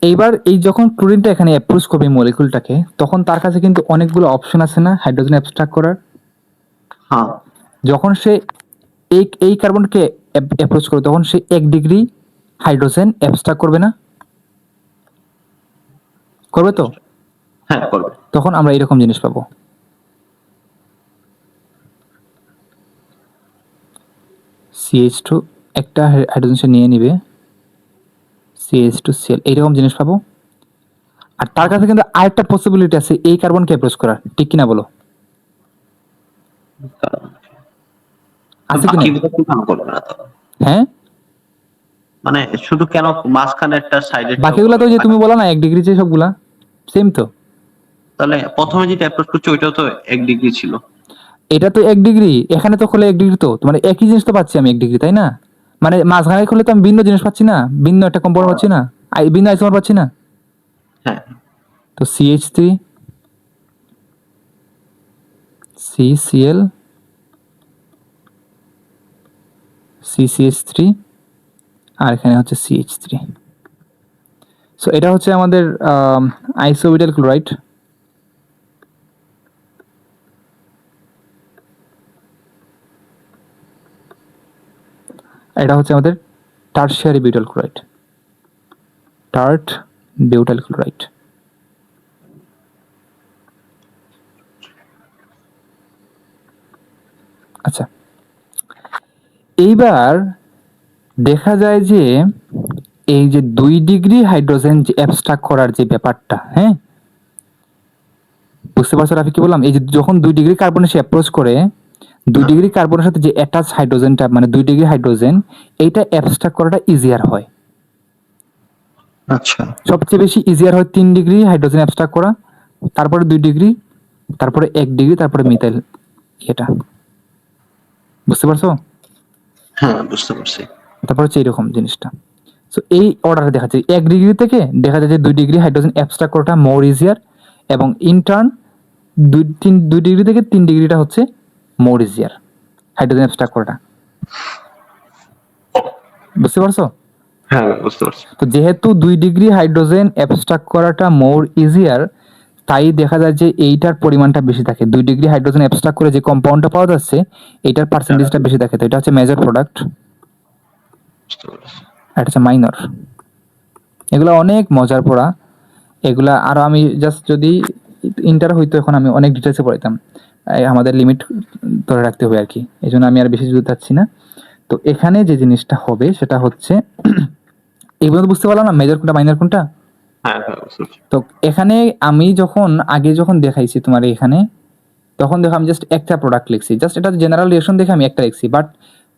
এইবার এই যখন ক্লোরিনটা এখানে অ্যাপ্রোচ করবে মলিকুলটাকে, তখন তার কাছে কিন্তু অনেকগুলো অপশন আছে না হাইড্রোজেন অ্যাবস্ট্রাক্ট করার। হ্যাঁ। যখন সে এই কার্বনকে অ্যাপ্রোচ করবে, তখন সে 1 ডিগ্রি হাইড্রোজেন অ্যাবস্ট্রাক্ট করবে না? করবে তো? হ্যাঁ করবে। তখন আমরা এরকম জিনিস পাবো। CH2 একটা হাইড্রোজেন সে নিয়ে নিবে, CH2Cl, এইরকম জিনিস পাবো। আর তার কাছে কিন্তু আরেকটা পসিবিলিটি আছে এই কার্বনকে অ্যাপ্রোচ করার, ঠিক কিনা বলো? আছে কি নাই? বাকিগুলো তো কাম করবে না তো। হ্যাঁ, মানে শুধু কেন মাঝখানে একটা সাইডে, বাকিগুলা তো যে তুমি বলো না 1 ডিগ্রি, যে সবগুলা সেম তো। তাহলে প্রথমে যেটা অ্যাপ্রোচ করছে ওইটাও তো 1 ডিগ্রি ছিল। এটা তো 1 ডিগ্রি, এখানে তো খোলে 1 ডিগ্রি, তো মানে একই জিনিস তো পাচ্ছি আমি 1 ডিগ্রি, তাই না? মানে মাঝখানে খুলে তো আমি ভিন্ন জিনিস পাচ্ছি না, ভিন্ন একটা কম্পাউন্ড পাচ্ছি না, ভিন্ন আইসোমার পাচ্ছি না। হ্যাঁ তো CH3 CCl CCH3 আর এখানে হচ্ছে CH3। সো এটা হচ্ছে আমাদের আইসোবিটাল ক্লোরাইড। এটা হচ্ছে আমাদের tertiary butyl chloride, tart butyl chloride. আচ্ছা, এইবার দেখা যায় যে এই যে 2 ডিগ্রি হাইড্রোজেন যে অ্যাবস্ট্রাক্ট করার যে ব্যাপারটা, হ্যাঁ, বুঝতে পারছো রাফি কি বললাম? এই যে যখন 2 ডিগ্রি কার্বনে সে অ্যাপ্রোচ করে, 2 ডিগ্রি কার্বনের সাথে যে অ্যাটাচ হাইড্রোজেনটা, মানে 2 ডিগ্রি হাইড্রোজেন, এইটা অ্যাবস্ট্রাক্ট করাটা ইজিয়ার হয়। আচ্ছা সবচেয়ে বেশি ইজিয়ার হয় 3 ডিগ্রি হাইড্রোজেন অ্যাবস্ট্রাক্ট করা, তারপরে 2 ডিগ্রি, তারপরে 1 ডিগ্রি, তারপরে মিথাইল। এটা বুঝতে পারছো? হ্যাঁ বুঝতে পারছি। তারপর হচ্ছে এইরকম জিনিসটা। সো এই অর্ডারে দেখা যায় 1 ডিগ্রি থেকে দেখা যায় যে 2 ডিগ্রি হাইড্রোজেন অ্যাবস্ট্রাক্ট করাটা মোর ইজিয়ার, এবং ইন্টার্ন 2 ডিগ্রি থেকে 3 ডিগ্রিটা হচ্ছে মোর ইজিয়ার হাইড্রোজেন অ্যাবস্ট্রাক্ট করাটা। বুঝতে পারছো? হ্যাঁ বুঝতে পারছি। তো যেহেতু 2 ডিগ্রি হাইড্রোজেন অ্যাবস্ট্রাক্ট করাটা মোর ইজিয়ার, তাই দেখা যায় যে এইটার পরিমাণটা বেশি থাকে। 2 ডিগ্রি হাইড্রোজেন অ্যাবস্ট্রাক্ট করে যে কম্পাউন্ডটা পাওয়া যাচ্ছে, এইটার পার্সেন্টেজটা বেশি থাকে। তো এটা হচ্ছে মেজর প্রোডাক্ট, বুঝতে পারছি। আর এটা হচ্ছে মাইনর। এগুলো অনেক মজার পড়া, এগুলা আরো আমি জাস্ট যদি ইন্টার হইতো এখন আমি অনেক ডিটেলসে পড়াইতাম। আমাদের লিমিট ধরে রাখতে হবে আর কি, এই জন্য আমি আর বেশি জুড়ে যাচ্ছি না। তো এখানে যে জিনিসটা হবে সেটা হচ্ছে এইগুলো তো বুঝতে পারলাম না মেজর কোনটা মাইনর কোনটা। হ্যাঁ হ্যাঁ বুঝতে পারছি। তো এখানে আমি যখন আগে যখন দেখাইছি তোমার এখানে, তখন দেখো আমি জাস্ট একটা প্রোডাক্ট লিখছি, জাস্ট এটা জেনারেল রিলেশন দেখে আমি একটা লিখছি। বাট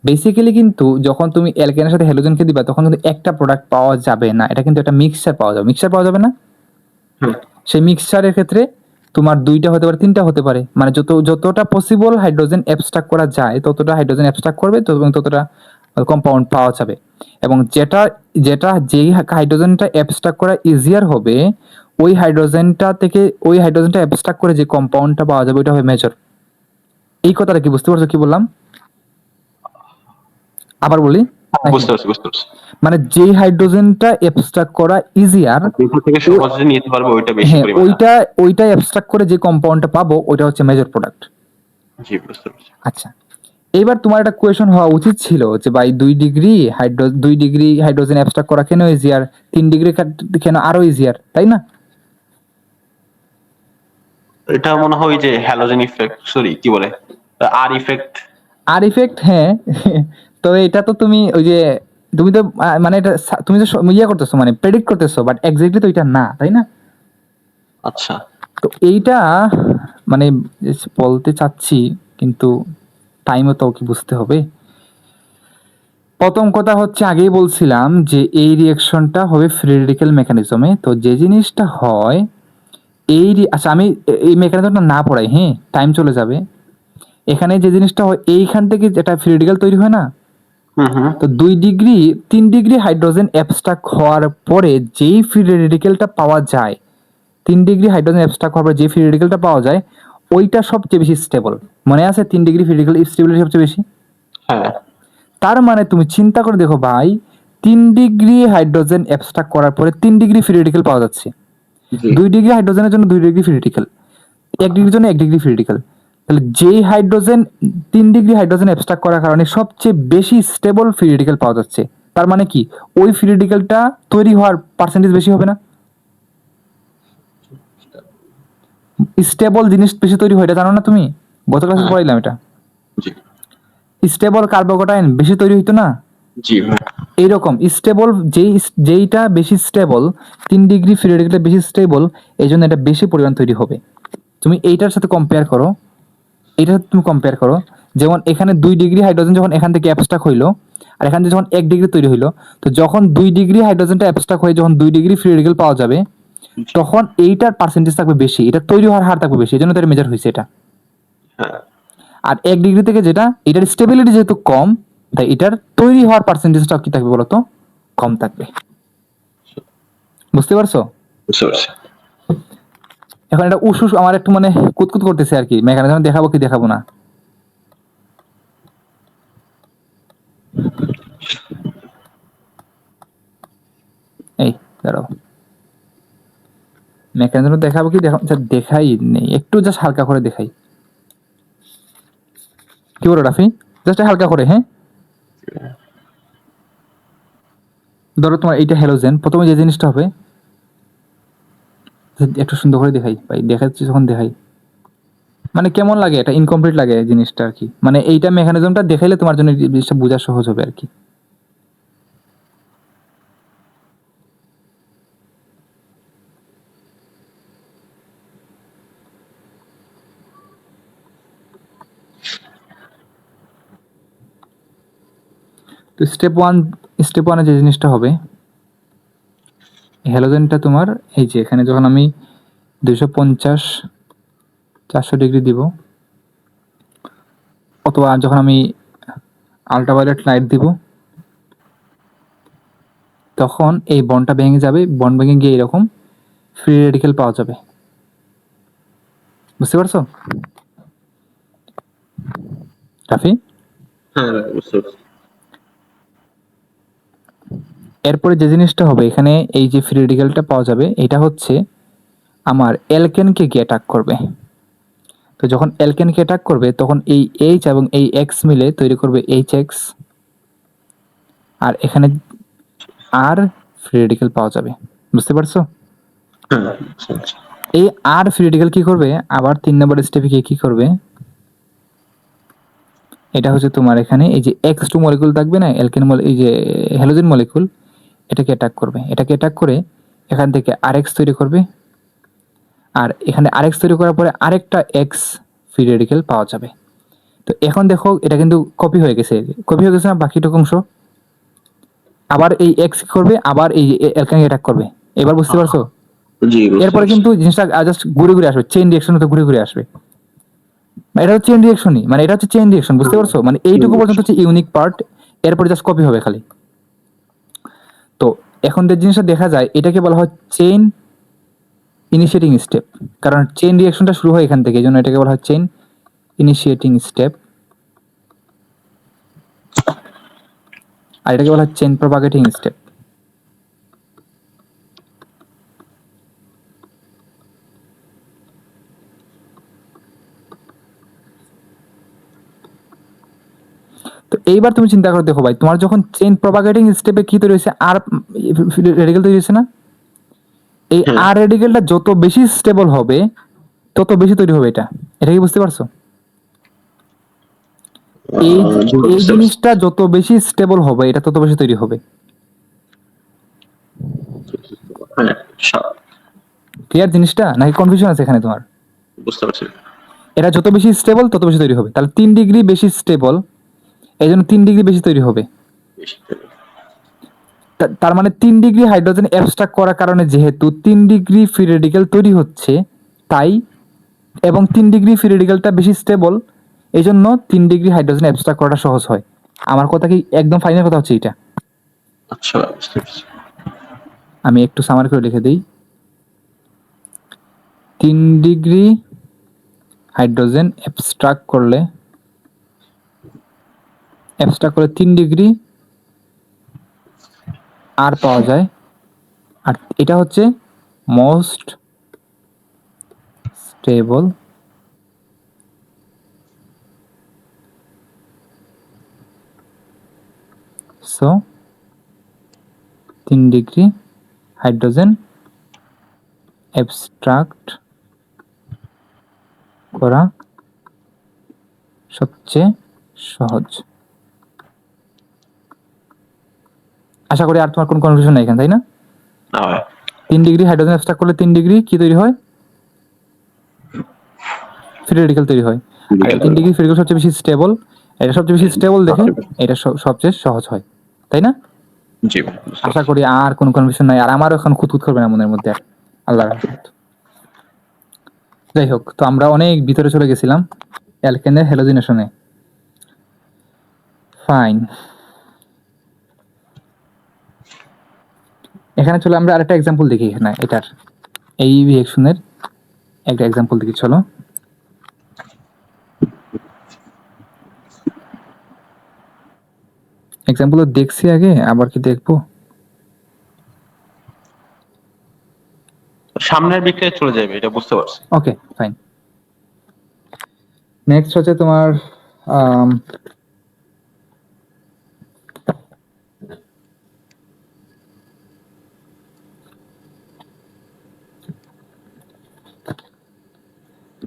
বেসিক্যালি কিন্তু যখন তুমি অ্যালকেনের সাথে হ্যালোজেনকে দিবা তখন কিন্তু একটা প্রোডাক্ট পাওয়া যাবে না, এটা কিন্তু একটা মিক্সচার পাওয়া যাবে। মিক্সচার পাওয়া যাবে না, হুম সেই মিক্সচারের ক্ষেত্রে তোমার 2টা হতে পারে, 3টা হতে পারে, মানে যতটা পসিবল হাইড্রোজেন অ্যাবস্ট্রাক্ট করা যায় ততটা হাইড্রোজেন অ্যাবস্ট্রাক্ট করবে, এবং ততটা কম্পাউন্ড পাওয়া যাবে। এবং যেটা যেটা যেই হাইড্রোজেনটা অ্যাবস্ট্রাক্ট করা ইজিয়ার হবে, ওই হাইড্রোজেনটা থেকে ওই হাইড্রোজেনটা অ্যাবস্ট্রাক্ট করে যে কম্পাউন্ডটা পাওয়া যাবে ওইটা হবে মেজর। এই কথাটা কি বুঝতে পারছো কি বললাম? আবার বলি নাকি? বুঝতে পারছি বুঝতে পারছি। মানে যেই হাইড্রোজেনটা অ্যাবস্ট্রাক্ট করা ইজিয়ার, যেটা থেকে সহজে নিতে পারবো ওইটা বেশি হ্যাঁ, পরিমাণে। ওইটা অ্যাবস্ট্রাক্ট করে যে কম্পাউন্ডটা পাবো ওইটা হচ্ছে মেজর প্রোডাক্ট। জি বুঝতে পারছি। আচ্ছা, এইবার তোমার একটা কোয়েশন হওয়া উচিত ছিল যে ভাই 2 ডিগ্রি হাইড্রোজেন অ্যাবস্ট্রাক্ট করা কেন ইজিয়ার, 3 ডিগ্রি কেন আরো ইজিয়ার, তাই না? এটা মনে হয় ওই যে হ্যালোজেন ইফেক্ট, সরি কি বলে, আর ইফেক্ট। আর ইফেক্ট, হ্যাঁ। তো এটা তো তুমি ওই যে তুমি তো মানে এটা তুমি তো ইয়ে করতেছো, মানে প্রেডিক্ট করতেছো, বাট এক্স্যাক্টলি তো এটা না, তাই না? আচ্ছা তো এইটা মানে বলতে চাচ্ছি, কিন্তু টাইমও তো কি বুঝতে হবে। প্রথম কথা হচ্ছে আগেই বলছিলাম যে এই রিঅ্যাকশনটা হবে ফ্রি রেডিক্যাল মেকানিজমে। তো যে জিনিসটা হয় আচ্ছা আমি এই মেকানিজমটা না পড়াই, হ্যাঁ, টাইম চলে যাবে। এখানে যে জিনিসটা হয় এইখান থেকে যেটা ফ্রি রেডিক্যাল তৈরি হয় না, হুম হুম তো 2 ডিগ্রি 3 ডিগ্রি হাইড্রোজেন অ্যাবস্ট্রাক্ট হওয়ার পরে যেই ফ্রি রেডিক্যালটা পাওয়া যায়, 3 ডিগ্রি হাইড্রোজেন অ্যাবস্ট্রাক্ট হওয়ার পরে যে ফ্রি রেডিক্যালটা পাওয়া যায় ওইটা সবচেয়ে বেশি স্টেবল। মনে আছে 3 ডিগ্রি ফ্রি রেডিক্যাল স্টেবিলিটি সবচেয়ে বেশি? হ্যাঁ তার মানে তুমি চিন্তা করে দেখো ভাই, 3 ডিগ্রি হাইড্রোজেন অ্যাবস্ট্রাক্ট করার পরে 3 ডিগ্রি ফ্রি রেডিক্যাল পাওয়া যাচ্ছে। জি 2 ডিগ্রি হাইড্রোজেনের জন্য 2 ডিগ্রি ফ্রি রেডিক্যাল, 1 ডিগ্রির জন্য 1 ডিগ্রি ফ্রি রেডিক্যাল। তাহলে যেই হাইড্রোজেন 3 ডিগ্রি হাইড্রোজেন অ্যাবস্ট্রাক্ট করার কারণে সবচেয়ে বেশি স্টেবল ফ্রি রেডিক্যাল পাওয়া যাচ্ছে, তার মানে কি ওই ফ্রি রেডিক্যালটা তৈরি হওয়ার পার্সেন্টেজ বেশি হবে না? স্টেবল জিনিস বেশি তৈরি হয়, এটা জানো না তুমি? গত ক্লাসে হ্যাঁ। পড়াইলাম এটা। জি স্টেবল কার্বোকেটাইন বেশি তৈরি হইতো না? জি এইরকম স্টেবল যেইটা বেশি স্টেবল, 3 ডিগ্রি ফ্রি রেডিক্যালটা বেশি স্টেবল, এই জন্য এটা বেশি পরিমাণ তৈরি হবে। তুমি এইটার সাথে কম্পেয়ার করো, এইটার সাথে তুমি কম্পেয়ার করো। যেমন এখানে 2 ডিগ্রি হাইড্রোজেন যখন এখান থেকে অ্যাবস্ট্রাক্ট হইলো, আর এখান থেকে যখন 1 ডিগ্রি তৈরি হইলো, তো যখন 2 ডিগ্রি হাইড্রোজেনটা অ্যাবস্ট্রাক্ট হয়ে যখন 2 ডিগ্রি ফ্রি রেডিক্যাল পাওয়া যাবে, তখন এইটার পার্সেন্টেজ থাকবে বেশি, এটা তৈরি হওয়ার হার থাকবে বেশি, এই জন্য তো এটা মেজার হয়েছে এটা। হ্যাঁ আর 1 ডিগ্রি থেকে যেটা, এটার স্টেবিলিটি যেহেতু কম, তাই এটার তৈরি হওয়ার পার্সেন্টেজটা কি থাকবে বলতো, কম থাকবে। বুঝতে পারছো? বুঝতে পারছি। এখন এটা উস আমার একটু মানে কুতকুত করতেছে আর কি, মেকানিজম দেখাবো কি দেখাবো না। এই দাঁড়াও, মেকানিজম দেখাবো কি দেখাই নেই, একটু জাস্ট হালকা করে দেখাই। কি বলো রাফি, জাস্ট হালকা করে। হ্যাঁ, ধরো তোমার এইটা হ্যালোজেন, প্রথমে যে জিনিসটা হবে, একটু সুন্দর করে দেখাই ভাই, দেখাচ্ছি যখন দেখাই মানে কেমন লাগে, এটা ইনকমপ্লিট লাগে জিনিসটা আর কি। মানে এইটা মেকানিজমটা দেখাইলে তোমার জন্য জিনিসটা বোঝা সহজ হবে আর কি। তো স্টেপ ওয়ানে যে জিনিসটা হবে, হ্যালোজেনটা তোমার এই যে এখানে যখন আমি 250-400 ডিগ্রি দিব, অথবা যখন আমি আল্ট্রাভায়োলেট লাইট দিব, তখন এই বন্ডটা ভেঙে যাবে, বন্ড ভেঙে গিয়ে এরকম ফ্রি রেডিকেল পাওয়া যাবে। বুঝতে পারছো রাফি? হ্যাঁ বুঝতে পারছি। এরপরে যে জিনিসটা হবে এখানে, এই যে ফ্রি রেডিকেলটা পাওয়া যাবে, এটা হচ্ছে আমার অ্যালকেনকে গিয়ে অ্যাটাক করবে। তো যখন অ্যালকেনকে অ্যাটাক করবে, তখন এই এইচ এবং এই এক্স মিলে তৈরি করবে এইচ এক্স, আর এখানে আর ফ্রি রেডিকেল পাওয়া যাবে। বুঝতে পারছো? হ্যাঁ বুঝতে পারছি। এই আর ফ্রি রেডিকেল কি করবে, আবার 3 নম্বর স্টেপে গিয়ে কি করবে, এটা হচ্ছে তোমার এখানে এই যে X2 মলিকুল থাকবে না, এই যে হ্যালোজেন মলিকুল, এটাকে অ্যাটাক করবে। এটাকে অ্যাটাক করে এখান থেকে আরএক্স তৈরি করবে, আর এখানে আরএক্স তৈরি করার পরে আরেকটা এক্স ফ্রি রেডিকেল পাওয়া যাবে। তো এখন দেখো এটা কিন্তু কপি হয়ে গেছে, না বাকিটুকু অংশ। আবার এই এক্স কি করবে, আবার এই অ্যালকেনকে অ্যাটাক করবে। এবার বুঝতে পারছো? জি বুঝতে এরপরে পারছি। কিন্তু জিনিসটা জাস্ট ঘুরে ঘুরে আসবে, চেইন রিঅ্যাকশন তো ঘুরে ঘুরে আসবে। এটা হচ্ছে চেইন রিঅ্যাকশনই, মানে এটা হচ্ছে চেইন রিঅ্যাকশন। বুঝতে পারছো? মানে এইটুকু পর্যন্ত হচ্ছে ইউনিক পার্ট, এরপরে জাস্ট কপি হবে খালি। তো এখন যে জিনিসটা দেখা যায়, এটাকে বলা হয় চেইন ইনিশিয়েটিং স্টেপ, কারণ চেইন রিঅ্যাকশনটা শুরু হয় এখান থেকে, এই জন্য এটাকে বলা হয় চেইন ইনিশিয়েটিং স্টেপ। আর এটাকে বলা হয় চেইন প্রপাগেটিং স্টেপ। তো এইবার তুমি চিন্তা করে দেখো ভাই, তোমার যখন চেইন প্রপাগেটিং স্টেপে কি তৈরি হয়েছে, আর রেডিকেল তৈরি হয়েছে না, এই হ্যাঁ আর রেডিকেলটা যত বেশি স্টেবল হবে, তত বেশি তৈরি হবে। এটা কি বুঝতে পারছো? এই বুঝতে এই পারছি। জিনিসটা যত বেশি স্টেবল হবে, এটা তত বেশি তৈরি হবে। হ্যাঁ ক্লিয়ার জিনিসটা, নাকি কনফিউশন আছে এখানে তোমার? বুঝতে পারছি। এটা যত বেশি স্টেবল তত বেশি তৈরি হবে। তাহলে 3 ডিগ্রি বেশি স্টেবল, এই জন্য 3 ডিগ্রি বেশি তৈরি হবে। তার মানে 3 ডিগ্রি হাইড্রোজেন অ্যাবস্ট্রাক্ট করার কারণে, যেহেতু 3 ডিগ্রি ফ্রি রেডিকেল তৈরি হচ্ছে, তাই এবং 3 ডিগ্রি ফ্রি রেডিকেলটা বেশি স্টেবল, এই জন্য 3 ডিগ্রি হাইড্রোজেন অ্যাবস্ট্রাক্ট করাটা সহজ হয়। আমার কথা কি একদম ফাইনাল কথা হচ্ছে এটা। আচ্ছা বুঝতে পারছি। আমি একটু সামারি করে লিখে দিই। 3 ডিগ্রি হাইড্রোজেন অ্যাবস্ট্রাক্ট করলে 3 ডিগ্রি আর পাওয়া যায়, আর এটা হচ্ছে most stable so 3 degree hydrogen abstract করা সবচেয়ে সহজ। আশা করি আর তোমার কোনো কনফিউশন নাই এখানে, তাই না? না ভাই। 3 ডিগ্রি হাইড্রোজেন অ্যাবস্ট্রাক্ট করলে 3 ডিগ্রি কি তৈরি হয়, ফ্রি রেডিকেল তৈরি হয়। আর 3 ডিগ্রি ফ্রি রেডিকেল সবচেয়ে বেশি স্টেবল, এটা সবচেয়ে বেশি স্টেবল দেখে এটা সবচেয়ে সহজ হয়, তাই না? জি আশা করি আর কোনো কনফিউশন নাই, আর আমারও এখন খুঁতখুত করবে না মনের মধ্যে আর। আল্লাহ রাহমত। যাই হোক, তো আমরা অনেক ভিতরে চলে গেছিলাম। অ্যালকেনের হ্যালোজিনেশনে। ফাইন। এখানে চলো আমরা আরেকটা এক্সাম্পল দেখি, এখানে এটার এই রিঅ্যাকশনের একটা এক্সাম্পল দেখি, চলো। এক্সাম্পল দেখছি আগে, আবার কি দেখবো? সামনের বিক্রিয়ায় চলে যাবে, এটা বুঝতে পারছি। Okay fine. নেক্সট হচ্ছে তোমার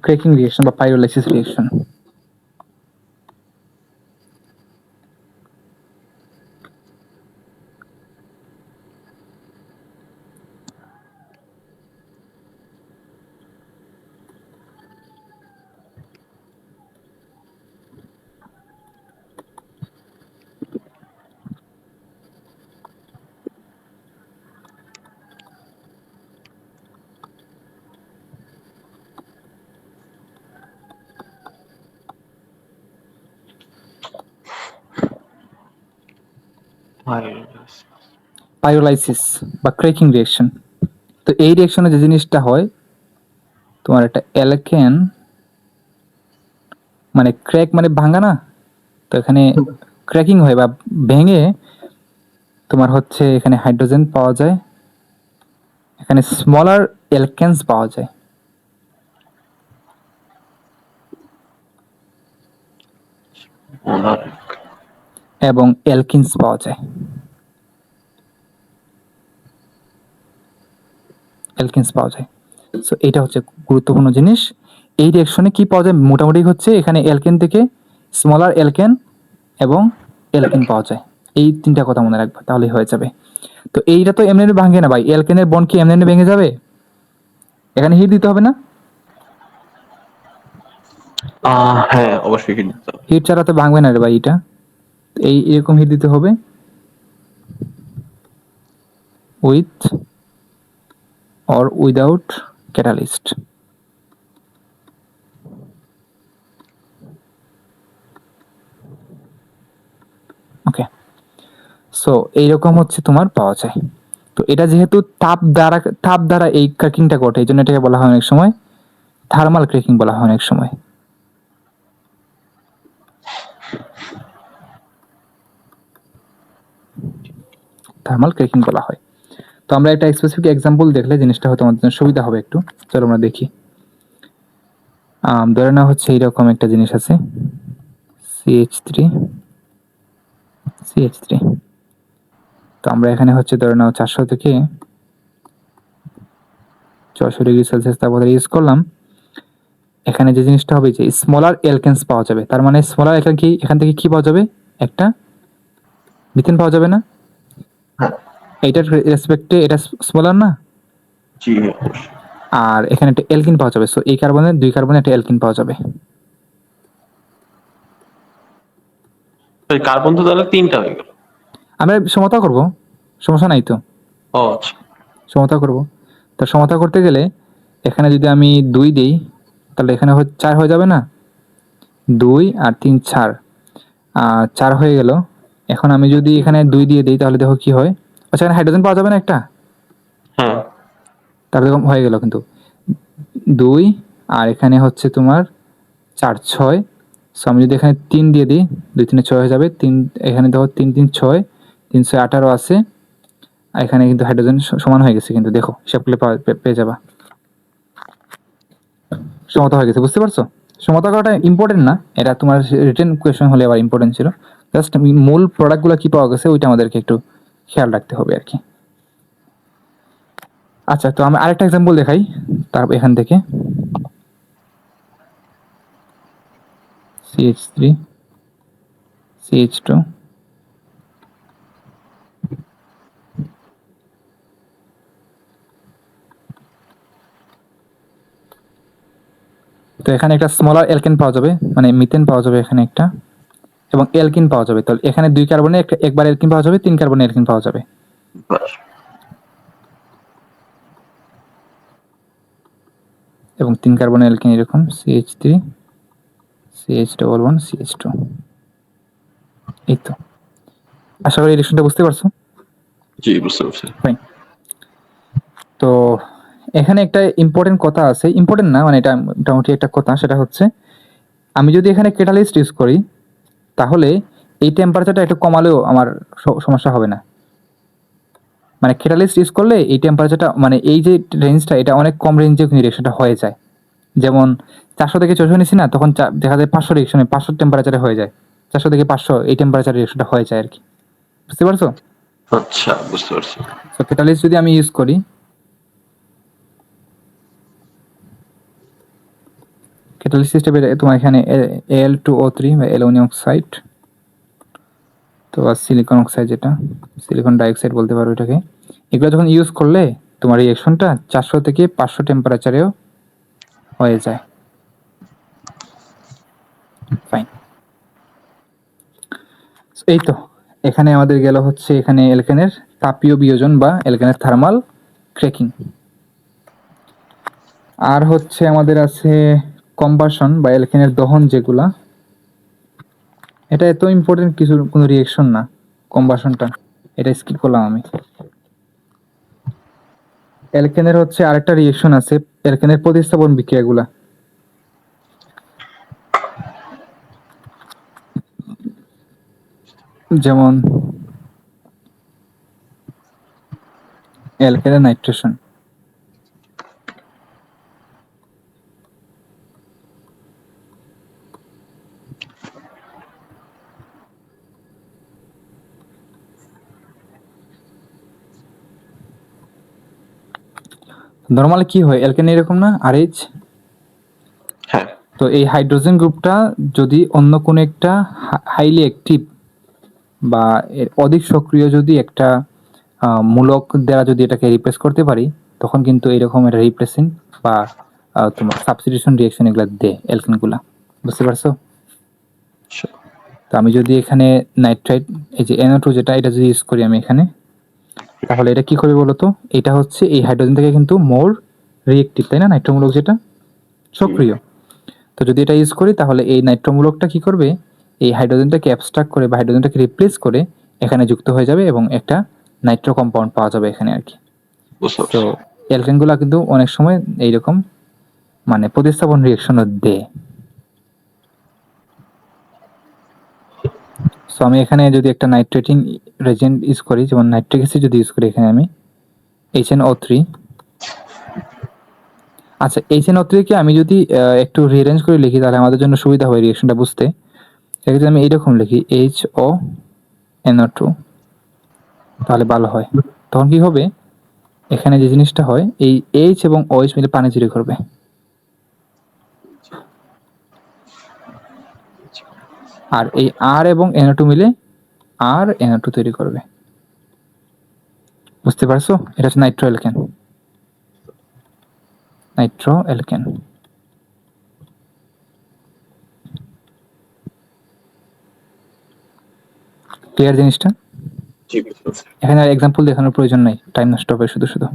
ক্র্যাকিং রিঅ্যাকশন বা পাইরোলাইসিস রিঅ্যাকশন। পাইরোলাইসিস বা ক্র্যাকিং রিঅ্যাকশন। তো এই রিঅ্যাকশনে যে জিনিসটা হয়, তোমার একটা অ্যালকেন, মানে ক্র্যাক মানে ভাঙা না, তো এখানে ক্র্যাকিং হয় বা ভেঙে তোমার হচ্ছে এখানে হাইড্রোজেন পাওয়া যায়, এখানে স্মলার অ্যালকেনস পাওয়া যায়, এবং অ্যালকিনস পাওয়া যায়। অ্যালকিনস পাওয়া যায়। সো এটা হচ্ছে গুরুত্বপূর্ণ জিনিস। এই রিঅ্যাকশনে কি পাওয়া যায় মোটামুটি হচ্ছে এখানে অ্যালকেন থেকে স্মলার অ্যালকেন এবং অ্যালকিন পাওয়া যায়। এই তিনটা কথা মনে রাখবা, তাহলেই হয়ে যাবে। তো এইটা তো এমনি ভাঙে না ভাই, অ্যালকেনের বন্ড কি এমনি ভেঙে যাবে? এখানে হিট দিতে হবে না? হ্যাঁ অবশ্যই হিট দিতে হবে। হিট ছাড়া তো ভাঙবে না রে ভাই এটা। এই এরকম হিট দিতে হবে with or without catalyst. Okay, so এইরকম হচ্ছে তোমার পাওয়া যায়। তো এটা যেহেতু তাপ দ্বারা এই ক্র্যাকিংটা ঘটে, এই জন্য এটাকে বলা হয় অনেক সময় থার্মাল ক্র্যাকিং বলা হয় অনেক সময়। থার্মাল ক্র্যাকিং বলা হয়। তো আমরা একটা স্পেসিফিক এক্সাম্পল দেখলে জিনিসটা হয়তো আমাদের জন্য সুবিধা হবে একটু। চলো আমরা দেখি। ধরে নেওয়া হচ্ছে এইরকম একটা জিনিস আছে, CH3 CH3। তো আমরা এখানে হচ্ছে ধরে নাও 400 থেকে 600 ডিগ্রি সেলসিয়াস তাপমাত্রা ইউজ করলাম। এখানে যে জিনিসটা হবে যে স্মলার অ্যালকেনস পাওয়া যাবে। তার মানে স্মলার অ্যালকেন কি, এখান থেকে কি পাওয়া যাবে? একটা মিথেন পাওয়া যাবে না? এইটার রেসপেক্টে এটা স্মলার না? জি। আর এখানে একটা অ্যালকিন পাওয়া যাবে। সো এই কার্বনের 2 কার্বনে একটা অ্যালকিন পাওয়া যাবে। কার্বন তো তাহলে 3টা হয়ে গেল। আমরা সমতা করব, সমস্যা নাই তো। ও আচ্ছা। সমতা করব। তো সমতা করতে গেলে এখানে যদি আমি 2 দিই, তাহলে এখানে 4 হয়ে যাবে না? 2 আর 3 4, 4 হয়ে গেল। এখন আমি যদি এখানে 2 দিয়ে দিই তাহলে দেখো কি হয়। আচ্ছা, এখানে হাইড্রোজেন পাওয়া যাবে না একটা? হ্যাঁ। তাহলে দেখো হয়ে গেল কিন্তু 2, আর এখানে হচ্ছে তোমার 4 6। সো আমি যদি এখানে 3 দিয়ে দিই, 2 3 6 হয়ে যাবে। 3 এখানে দেখো 3 3 6, 3 6 18 আছে। আর এখানে কিন্তু হাইড্রোজেন সমান হয়ে গেছে, কিন্তু দেখো হিসাব করলে পেয়ে যাবা সমতা হয়ে গেছে। বুঝতে পারছো? সমতা করাটা ইম্পর্টেন্ট না, এটা তোমার রিটেন কোয়েশ্চেন হলে আবার ইম্পর্টেন্ট ছিল। জাস্ট মূল প্রোডাক্টগুলো কি পাওয়া গেছে ওইটা আমাদেরকে একটু খেয়াল রাখতে হবে আর কি। আচ্ছা, তো আমি আরেকটা এক্সাম্পল দেখাই তারপর এখান থেকে। CH3 CH2। তো এখানে একটা স্মলার অ্যালকেন পাওয়া যাবে, মানে মিথেন পাওয়া যাবে এখানে একটা, এবং অ্যালকিন পাওয়া যাবে। তাহলে এখানে 2 কার্বনে একবার অ্যালকিন পাওয়া যাবে, 3 কার্বনে অ্যালকিন পাওয়া যাবে। এবং 3 কার্বনে অ্যালকিন এরকম CH3 CH1 CH2। এই তো, আশা করি রিলেশনটা বুঝতে পারছো। জি বুঝতে পারছি। ফাইন। তো এখানে একটা ইম্পর্টেন্ট কথা আছে, ইম্পর্টেন্ট না মানে এটা মোটামুটি একটা কথা, সেটা হচ্ছে আমি যদি এখানে ক্যাটালিস্ট ইউজ করি তাহলে এই টেম্পারেচারটা একটু কমালেও আমার সমস্যা হবে না। মানে ক্যাটালিস্ট ইউজ করলে এই টেম্পারেচারটা মানে এই যে রেঞ্জটা এটা অনেক কম রেঞ্জে কিন্তু রিয়েকশনটা হয়ে যায়। যেমন 400 থেকে 400 নিছি না, তখন দেখা যায় 500 রিয়েকশনে 500 টেম্পারেচারে হয়ে যায়, 400 থেকে 500 এই টেম্পারেচার রিয়েকশনটা হয়ে যায় আর কি। বুঝতে পারছো? আচ্ছা বুঝতে পারছি। তো ক্যাটালিস্ট যদি আমি ইউজ করি, ক্যাটালিস্ট হিসেবে তোমার এখানে Al2O3 বা অ্যালুমিনিয়াম অক্সাইড, তো সিলিকন অক্সাইড যেটা সিলিকন ডাইঅক্সাইড বলতে পারো এটাকে, এগুলো যখন ইউজ করলে তোমার রিয়েকশনটা 400 থেকে 500 টেম্পারেচারেও হয়ে যায়। ফাইন। এই তো এখানে আমাদের গেল হচ্ছে এখানে অ্যালকেনের তাপীয় বিয়োজন বা অ্যালকেনের থার্মাল ক্র্যাকিং। আর হচ্ছে আমাদের আছে কম্বাসন বা অ্যালকেনের দহন, যেগুলা এটা এত ইম্পর্টেন্ট কিছু কোনো রিয়েকশন না কম্বাসনটা, এটা স্কিপ করলাম আমি। অ্যালকেনের হচ্ছে আরেকটা রিয়েকশন আছে, অ্যালকেনের প্রতিস্থাপন বিক্রিয়াগুলা, যেমন অ্যালকেনের নাইট্রেশন। নরমালি কি হয়, অ্যালকেন এরকম না RH, হ্যাঁ তো এই হাইড্রোজেন গ্রুপটা যদি অন্য কোনো একটা হাইলি অ্যাক্টিভ বা এর অধিক সক্রিয় যদি একটা মূলক দ্বারা যদি এটাকে রিপ্লেস করতে পারি, তখন কিন্তু এরকম একটা রিপ্লেসিং বা তোমার সাবস্টিটিউশন রিঅ্যাকশন এগুলো দেয় অ্যালকেনগুলা। বুঝতে পারছো? আচ্ছা। তো আমি যদি এখানে নাইট্রাইট এই যে NO2 যেটা, এটা যদি ইউজ করি আমি এখানে, তাহলে এটা কি করবে বলতো, এটা হচ্ছে এই হাইড্রোজেন থেকে কিন্তু মোর রিঅ্যাক্টিভ, তাই না, নাইট্রোমূলক যেটা সক্রিয়। তো যদি এটা ইউজ করি তাহলে এই নাইট্রোমূলকটা কি করবে, এই হাইড্রোজেনটাকে অ্যাবস্ট্রাক্ট করে বা হাইড্রোজেনটাকে রিপ্লেস করে এখানে যুক্ত হয়ে যাবে এবং একটা নাইট্রো কম্পাউন্ড পাওয়া যাবে এখানে আর কি। বুঝতে তো পারছি। অ্যালকেনগুলো কিন্তু অনেক সময় এইরকম মানে প্রতিস্থাপন রিঅ্যাকশনও দেয়। সো আমি এখানে যদি একটা নাইট্রেটিং রেজেন্ট ইউজ করি, যেমন নাইট্রিক অ্যাসিড যদি ইউজ করি এখানে আমি HNO3, আচ্ছা HNO3 কে আমি যদি একটু রিঅ্যারেঞ্জ করে লিখি তাহলে আমাদের জন্য সুবিধা হবে রিঅ্যাকশনটা বুঝতে। সেক্ষেত্রে আমি এইরকম লিখি HONO2, তাহলে ভালো হয়। তখন কি হবে, এখানে যে জিনিসটা হয় এই H এবং OH মিলে পানি তৈরি করবে, আর এই R এবং NO2 মিলে RNO2 তৈরি করবে। বুঝতে পারছো? এটা হচ্ছে Nitro alkane, Nitro alkane. Clear জিনিসটা? জি বুঝতে পারছি। এখানে আর এক্সাম্পল দেখানোর প্রয়োজন নাই, টাইম নষ্ট হবে শুধু শুধু।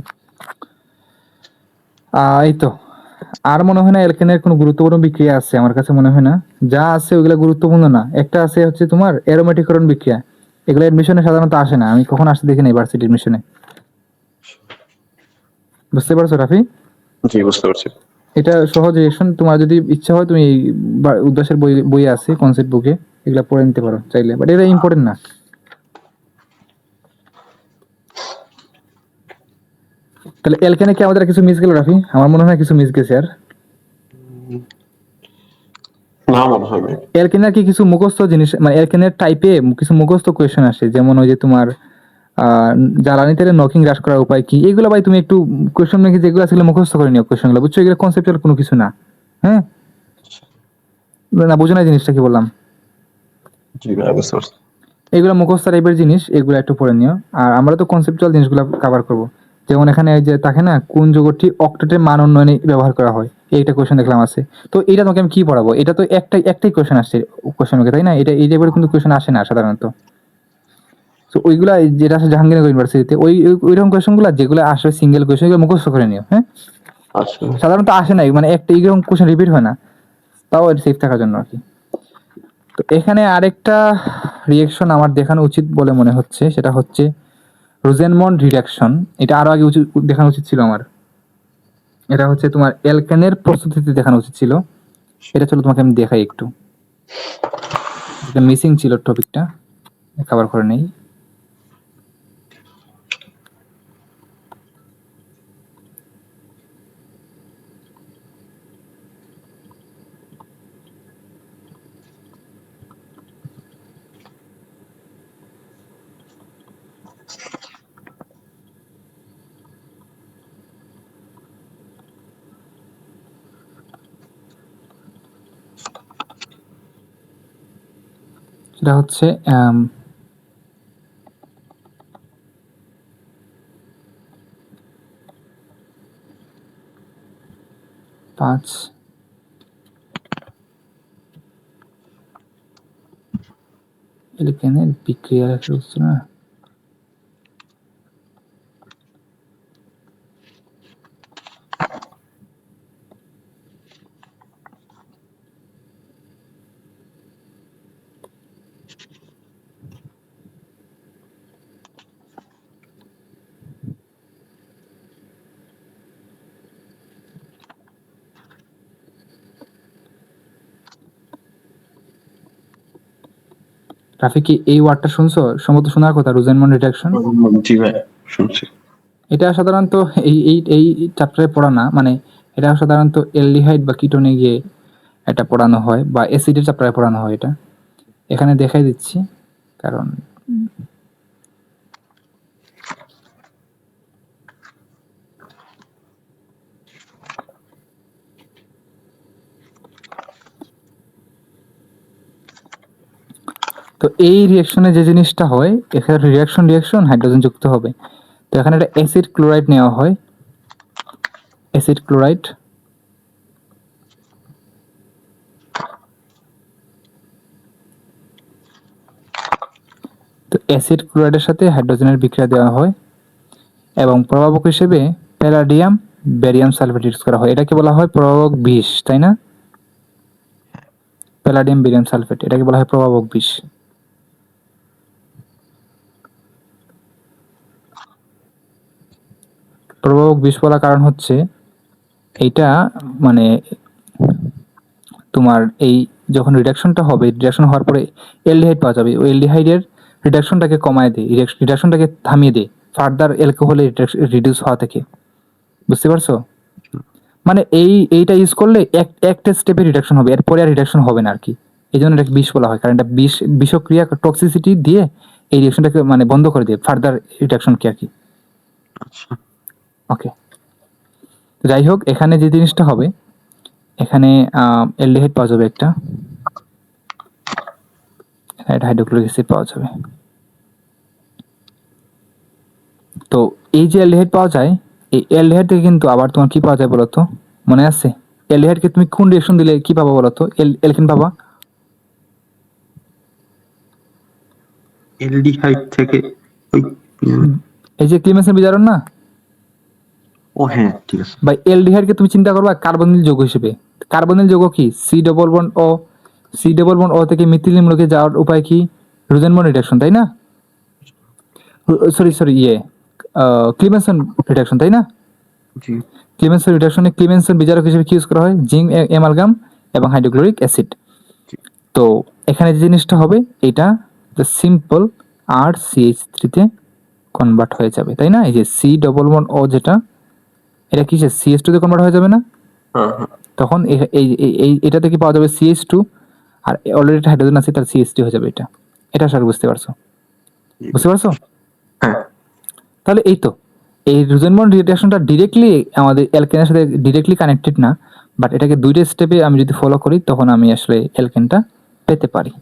এই তো, আর মনে হয় না অ্যালকেনের কোনো গুরুত্বপূর্ণ বিক্রিয়া আছে, আমার কাছে মনে হয় না। যা আছে ওইগুলা গুরুত্বপূর্ণ না। একটা আছে হচ্ছে তোমার অ্যারোমেটিকরণ বিক্রিয়া, এগুলো এডমিশনে সাধারণত আসে না, আমি কখন আসতে দেখি না ইউনিভার্সিটি এডমিশনে। বুঝতে পারছো রাফি? জি বুঝতে পারছি। এটা সহজ রিয়েকশন, তোমার যদি ইচ্ছা হয় তুমি এই উদ্ভাসের বই আছে কনসেপ্ট বুকে, এগুলা পড়ে নিতে পারো চাইলে, বাট এটা ইম্পর্টেন্ট না। তাহলে অ্যালকেনে কি আমাদের কিছু মিস গেল রাফি? আমার মনে হয় কিছু মিস গেছে আর। না মনে হয় নাই। অ্যালকেনের কি কিছু মুখস্থ জিনিস, মানে অ্যালকেনের টাইপে কিছু মুখস্থ কোয়েশ্চেন আসে, যেমন ওই যে তোমার জ্বালানি তেলে নকিং হ্রাস করার উপায় কি, এগুলো ভাই তুমি একটু কোয়েশ্চেন নাকি যেগুলো আছে মুখস্থ করে নিও কোয়েশ্চেনগুলো, বুঝছো? এগুলো কনসেপ্টুয়াল কোনো কিছু না। হ্যাঁ, না বুঝো না জিনিসটা কি বললাম? জি ভাই বুঝতে পারছি। এগুলো মুখস্থ টাইপের জিনিস, এগুলো একটু পড়ে নিও। আর আমরা তো কনসেপ্টুয়াল জিনিসগুলো কভার করব। যেমন এখানে এই যে থাকে না, কোন যৌগটি অক্টেটের মান উন্নয়নে ব্যবহার করা হয়, এইটা কোয়েশ্চেন দেখলাম আছে। তো এটা তোমাকে আমি কি পড়াবো? এটা তো একটাই কোয়েশ্চেন আসছে কোয়েশ্চেন, তাই না? এটা এই টাইপের কিন্তু কোয়েশ্চেন আসে না সাধারণত। তো ওইগুলা যেটা আছে জাহাঙ্গীরনগর ইউনিভার্সিটিতে ওইরকম কোয়েশ্চেনগুলো যেগুলো আসে সিঙ্গেল কোয়েশ্চেন, এগুলো মুখস্থ করে নিও। হ্যাঁ, আচ্ছা সাধারণত আসে না, মানে একটা এরকম কোয়েশ্চেন রিপিট হয় না, তাও সেফ থাকার জন্য আর কি। তো এখানে আরেকটা রিঅ্যাকশন আমার দেখানো উচিত বলে মনে হচ্ছে, সেটা হচ্ছে রোজেনমন্ড রিডাকশন। এটা আরো আগে দেখানো উচিত ছিল আমার। এটা হচ্ছে তোমার অ্যালকেনের প্রস্তুতিতে দেখানো উচিত ছিল। এটা চলো তোমাকে আমি দেখাই একটু, এটা মিসিং ছিল টপিকটা, কভার করে নেই। সেটা হচ্ছে 5 এখানে বিক্রিয়া লেখা হচ্ছে না। রাফি কি এই ওয়ার্ডটা শুনছো? সম্ভবত শোনার কথা, রোজেনমন্ড রিডাকশন। জি ভাই শুনছি। এটা সাধারণত এই চ্যাপ্টারে পড়া না, মানে এটা সাধারণত অ্যালডিহাইড বা কিটোনে গিয়ে এটা পড়ানো হয়, বা অ্যাসিডের চ্যাপ্টারে পড়ানো হয়। এটা এখানে দেখাই দিচ্ছি, কারণ তো এই রিঅ্যাকশনে যে জিনিসটা হয়, এখানে রিঅ্যাকশন হাইড্রোজেন যুক্ত হবে। তো এখানে একটা অ্যাসিড ক্লোরাইড নেওয়া হয়, অ্যাসিড ক্লোরাইড। তো অ্যাসিড ক্লোরাইডের সাথে হাইড্রোজেনের বিক্রিয়া দেওয়া হয় এবং প্রভাবক হিসেবে প্যালাডিয়াম বেরিয়াম সালফেট ইউজ করা হয়। এটাকে বলা হয় প্রভাবক বিষ, তাই না? প্যালাডিয়াম বেরিয়াম সালফেট, এটাকে বলা হয় প্রভাবক বিষ। প্রভাবক বিষ বলার কারণ হচ্ছে এইটা, মানে তোমার এই যখন রিডাকশনটা হবে, রিডাকশন হওয়ার পরে অ্যালডিহাইড পাওয়া যাবে, ওই অ্যালডিহাইডের রিডাকশনটাকে কমায় দেয়, রিডাকশনটাকে থামিয়ে দেয় ফার্দার অ্যালকোহলে রিডিউস হওয়া থেকে। বুঝতে পারছো? মানে এইটা ইউজ করলে একটা স্টেপে রিডাকশন হবে, এরপরে আর রিডাকশন হবে না আর কি। এই জন্য এটাকে বিষ বলা হয়, কারণ এটা বিষক্রিয়া টক্সিসিটি দিয়ে এই রিয়াকশনটাকে মানে বন্ধ করে দেয় ফার্দার রিডাকশনকে আর কি। ওকে, যাই হোক, এখানে যে জিনিসটা হবে, এখানে অ্যালডিহাইড পাওয়া যাবে একটা, এটা হাইড্রোক্লোরিক অ্যাসিড পাওয়া যাবে। তো এই যে অ্যালডিহাইড পাওয়া যায়, এই অ্যালডিহাইড থেকে কিন্তু আবার তোমার কি পাওয়া যায় বলো তো? মনে আছে? অ্যালডিহাইডকে তুমি কোন রিঅ্যাকশন দিলে কি পাবা বলো তো? অ্যালকিন পাবা। এলডিহাইড থেকে ওই এই যে ক্লিমেন্সের বিজারণ না, ও হ্যাঁ ঠিক আছে। বা অ্যালডিহাইডকে তুমি চিন্তা করবা কার্বনিল যৌগ হিসেবে। কার্বনিল যৌগ কি? সি ডবল বন্ড ও, সি ডবল বন্ড ও থেকে মিথিলিনকে যাওয়ার উপায় কি? রোজেনবন্ড রিডাকশন, তাই না? সরি ক্লিমেনসন রিডাকশন, তাই না? জি। ক্লিমেনসন রিডাকশনে ক্লিমেনসন বিজারক হিসেবে কি ইউজ করা হয়? জিঙ্ক অ্যামালগাম এবং হাইড্রোক্লোরিক অ্যাসিড। তো এখানে যে জিনিসটা হবে, এটা দ্য সিম্পল RCH3 তে কনভার্ট হয়ে যাবে, তাই না? এই যে সি ডবল বন্ড ও যেটা, এটা কিসে? CH2 তে কনভার্ট হয়ে যাবে না? তখন এটা থেকে পাওয়া যাবে CH2, আর অলরেডি হাইড্রোজেন আছে, তার CH3 হয়ে যাবে। এটা সব বুঝতে পারছো? বুঝতে পারছো? হ্যাঁ। তাহলে এই তো, এই রোজেনবন্ড রিঅ্যাকশনটা ডিরেক্টলি আমাদের অ্যালকেনের সাথে ডিরেক্টলি কানেক্টেড না, বাট এটাকে দুইটা স্টেপে আমি যদি ফলো করি, তখন আমি আসলে অ্যালকেনটা পেতে পারি।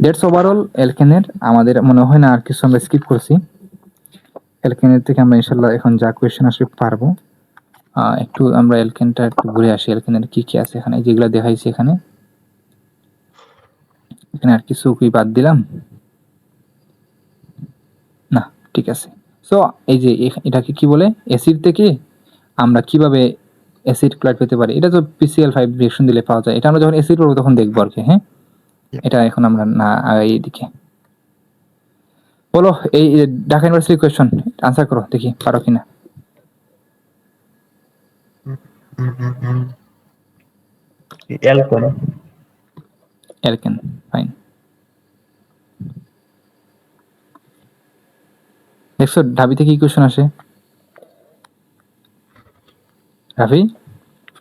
দ্যাটস ওভারঅল অ্যালকেনের। আমাদের মনে হয় না আর কিছু আমরা স্কিপ করছি। অ্যালকেনের থেকে আমরা ইনশাল্লাহ এখন যা কোয়েশ্চেন আসলে পারবো। একটু আমরা অ্যালকেনটা একটু ঘুরে আসি, অ্যালকেনের কি কি আছে এখানে, যেগুলো দেখাইছি এখানে। এখানে আর কিছু কি বাদ দিলাম? না, ঠিক আছে। সো এই যে এটাকে কি বলে, অ্যাসিড থেকে আমরা কিভাবে অ্যাসিড ক্লোরাইড পেতে পারি, এটা তো PCl5 রিঅ্যাকশন দিলে পাওয়া যায়। এটা আমরা যখন অ্যাসিড করবো তখন দেখবো আর কি। হ্যাঁ, এটা এখন আমরা না আগাই এদিকে। বলো এই ঢাকা ইউনিভার্সিটি কোয়েশ্চন আনসার করো, দেখি পারো কিনা। অ্যালকন। Alkane, fine. দেখছো ঢাবিতে কি কোয়েশ্চন আসে? রাফি,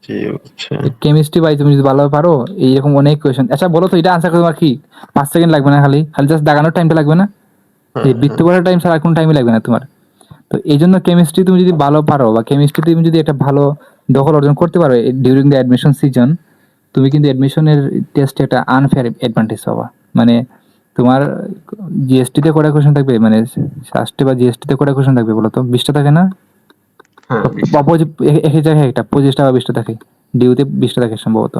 জি হচ্ছে কেমিস্ট্রি ভাই তুমি যদি ভালোভাবে পারো এইরকম অনেক কোয়েশ্চন। আচ্ছা বলো তো এটা আনসার করতে তোমার কি 5 সেকেন্ড লাগবে না? খালি খালি জাস্ট দাগানোর টাইমটা লাগবে না? এই বৃত্ত করার টাইম ছাড়া কোনো টাইমই লাগবে না তোমার। তো এই জন্য কেমিস্ট্রি তুমি যদি ভালো পারো বা কেমিস্ট্রি তুমি যদি একটা ভালো দখল অর্জন করতে পারো ডিউরিং দ্য অ্যাডমিশন সিজন, তুমি কিন্তু অ্যাডমিশনের টেস্টে একটা আনফেয়ার অ্যাডভান্টেজ পাবা। মানে তোমার জিএসটিতে কটা কোয়েশ্চন থাকবে, মানে সাস্টে বা জিএসটিতে কটা কোয়েশ্চন থাকবে বলো তো? 20টা থাকে না? হ্যাঁ এক এক জায়গায় একটা 25টা বা 20টা থাকে, ডিউতে 20টা থাকে সম্ভবত।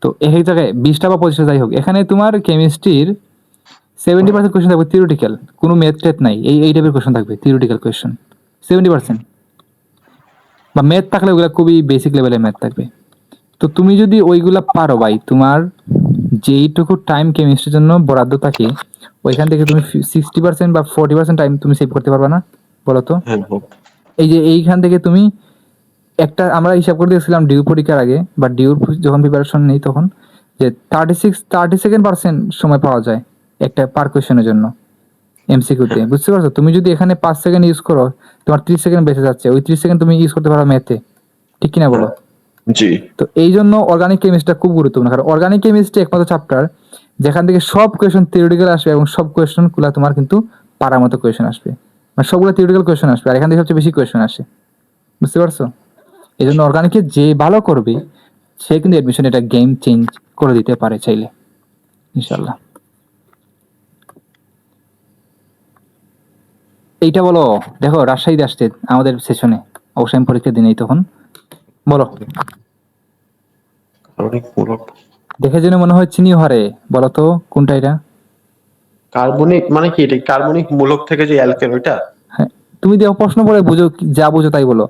তো এক এক জায়গায় 20টা বা 25টা যাই হোক, এখানে তোমার কেমিস্ট্রির 70% কোয়েশ্চন থাকবে থিওরিটিক্যাল, কোনো ম্যাথ ট্যাথ নাই, এই টাইপের কোয়েশ্চন থাকবে থিওরিটিক্যাল কোয়েশ্চন 70%। বা ম্যাথ থাকলে ওগুলা খুবই বেসিক লেভেলের ম্যাথ থাকবে। তো তুমি যদি ওইগুলা পারো ভাই, তোমার যেইটুকু টাইম কেমিস্ট্রির জন্য বরাদ্দ থাকে ওইখান থেকে তুমি 60% বা 40% টাইম তুমি সেভ করতে পারবে না বলো তো? হ্যাঁ এই যে এইখান থেকে তুমি একটা আমরা হিসাব করে দিয়েছিলাম ডিউ পরীক্ষার আগে বা ডিউর যখন প্রিপারেশন নেই তখন, যে 37% সময় পাওয়া যায় একটা পার কোয়েশ্চেনের জন্য এমসিকিউতে, বুঝতে পারছো? তুমি যদি এখানে 5 সেকেন্ড ইউজ করো তোমার 30 সেকেন্ড বেঁচে যাচ্ছে, ওই 30 সেকেন্ড তুমি ইউজ করতে পারো ম্যাথে, ঠিক কিনা বলো? জি তো এই জন্য অর্গানিক কেমিস্ট্রিটা খুব গুরুত্বপূর্ণ, কারণ অর্গানিক কেমিস্ট্রি একমাত্র চ্যাপ্টার যেখান থেকে সব কোয়েশ্চন থিওরিটিক্যাল আসবে এবং সব কোয়েশ্চন গুলা তোমার কিন্তু পারার মতো কোয়েশ্চন আসবে, মানে সবগুলো থিওরিটিক্যাল কোয়েশ্চন আসবে আর এখান থেকে সবচেয়ে বেশি কোয়েশ্চন আসে, বুঝতে পারছো? এই জন্য অর্গানিকে যে ভালো করবে সে কিন্তু অ্যাডমিশন এটা গেম চেঞ্জ করে দিতে পারে চাইলে, ইনশাল্লাহ। এইটা বলো, দেখো রাজশাহীতে আসছে আমাদের সেশনে, অবশ্যই আমি পরীক্ষা দিই তখন। বলো, কার্বনিক মূলক। দেখে যেন মনে হয় চিনি হারে, বলো তো কোনটা এটা? কার্বনিক মানে কি? এটা কার্বনিক মূলক থেকে যে অ্যালকেন ওইটা? হ্যাঁ, তুমি দেখো প্রশ্ন পড়ে বুঝো, যা বুঝো তাই বলো।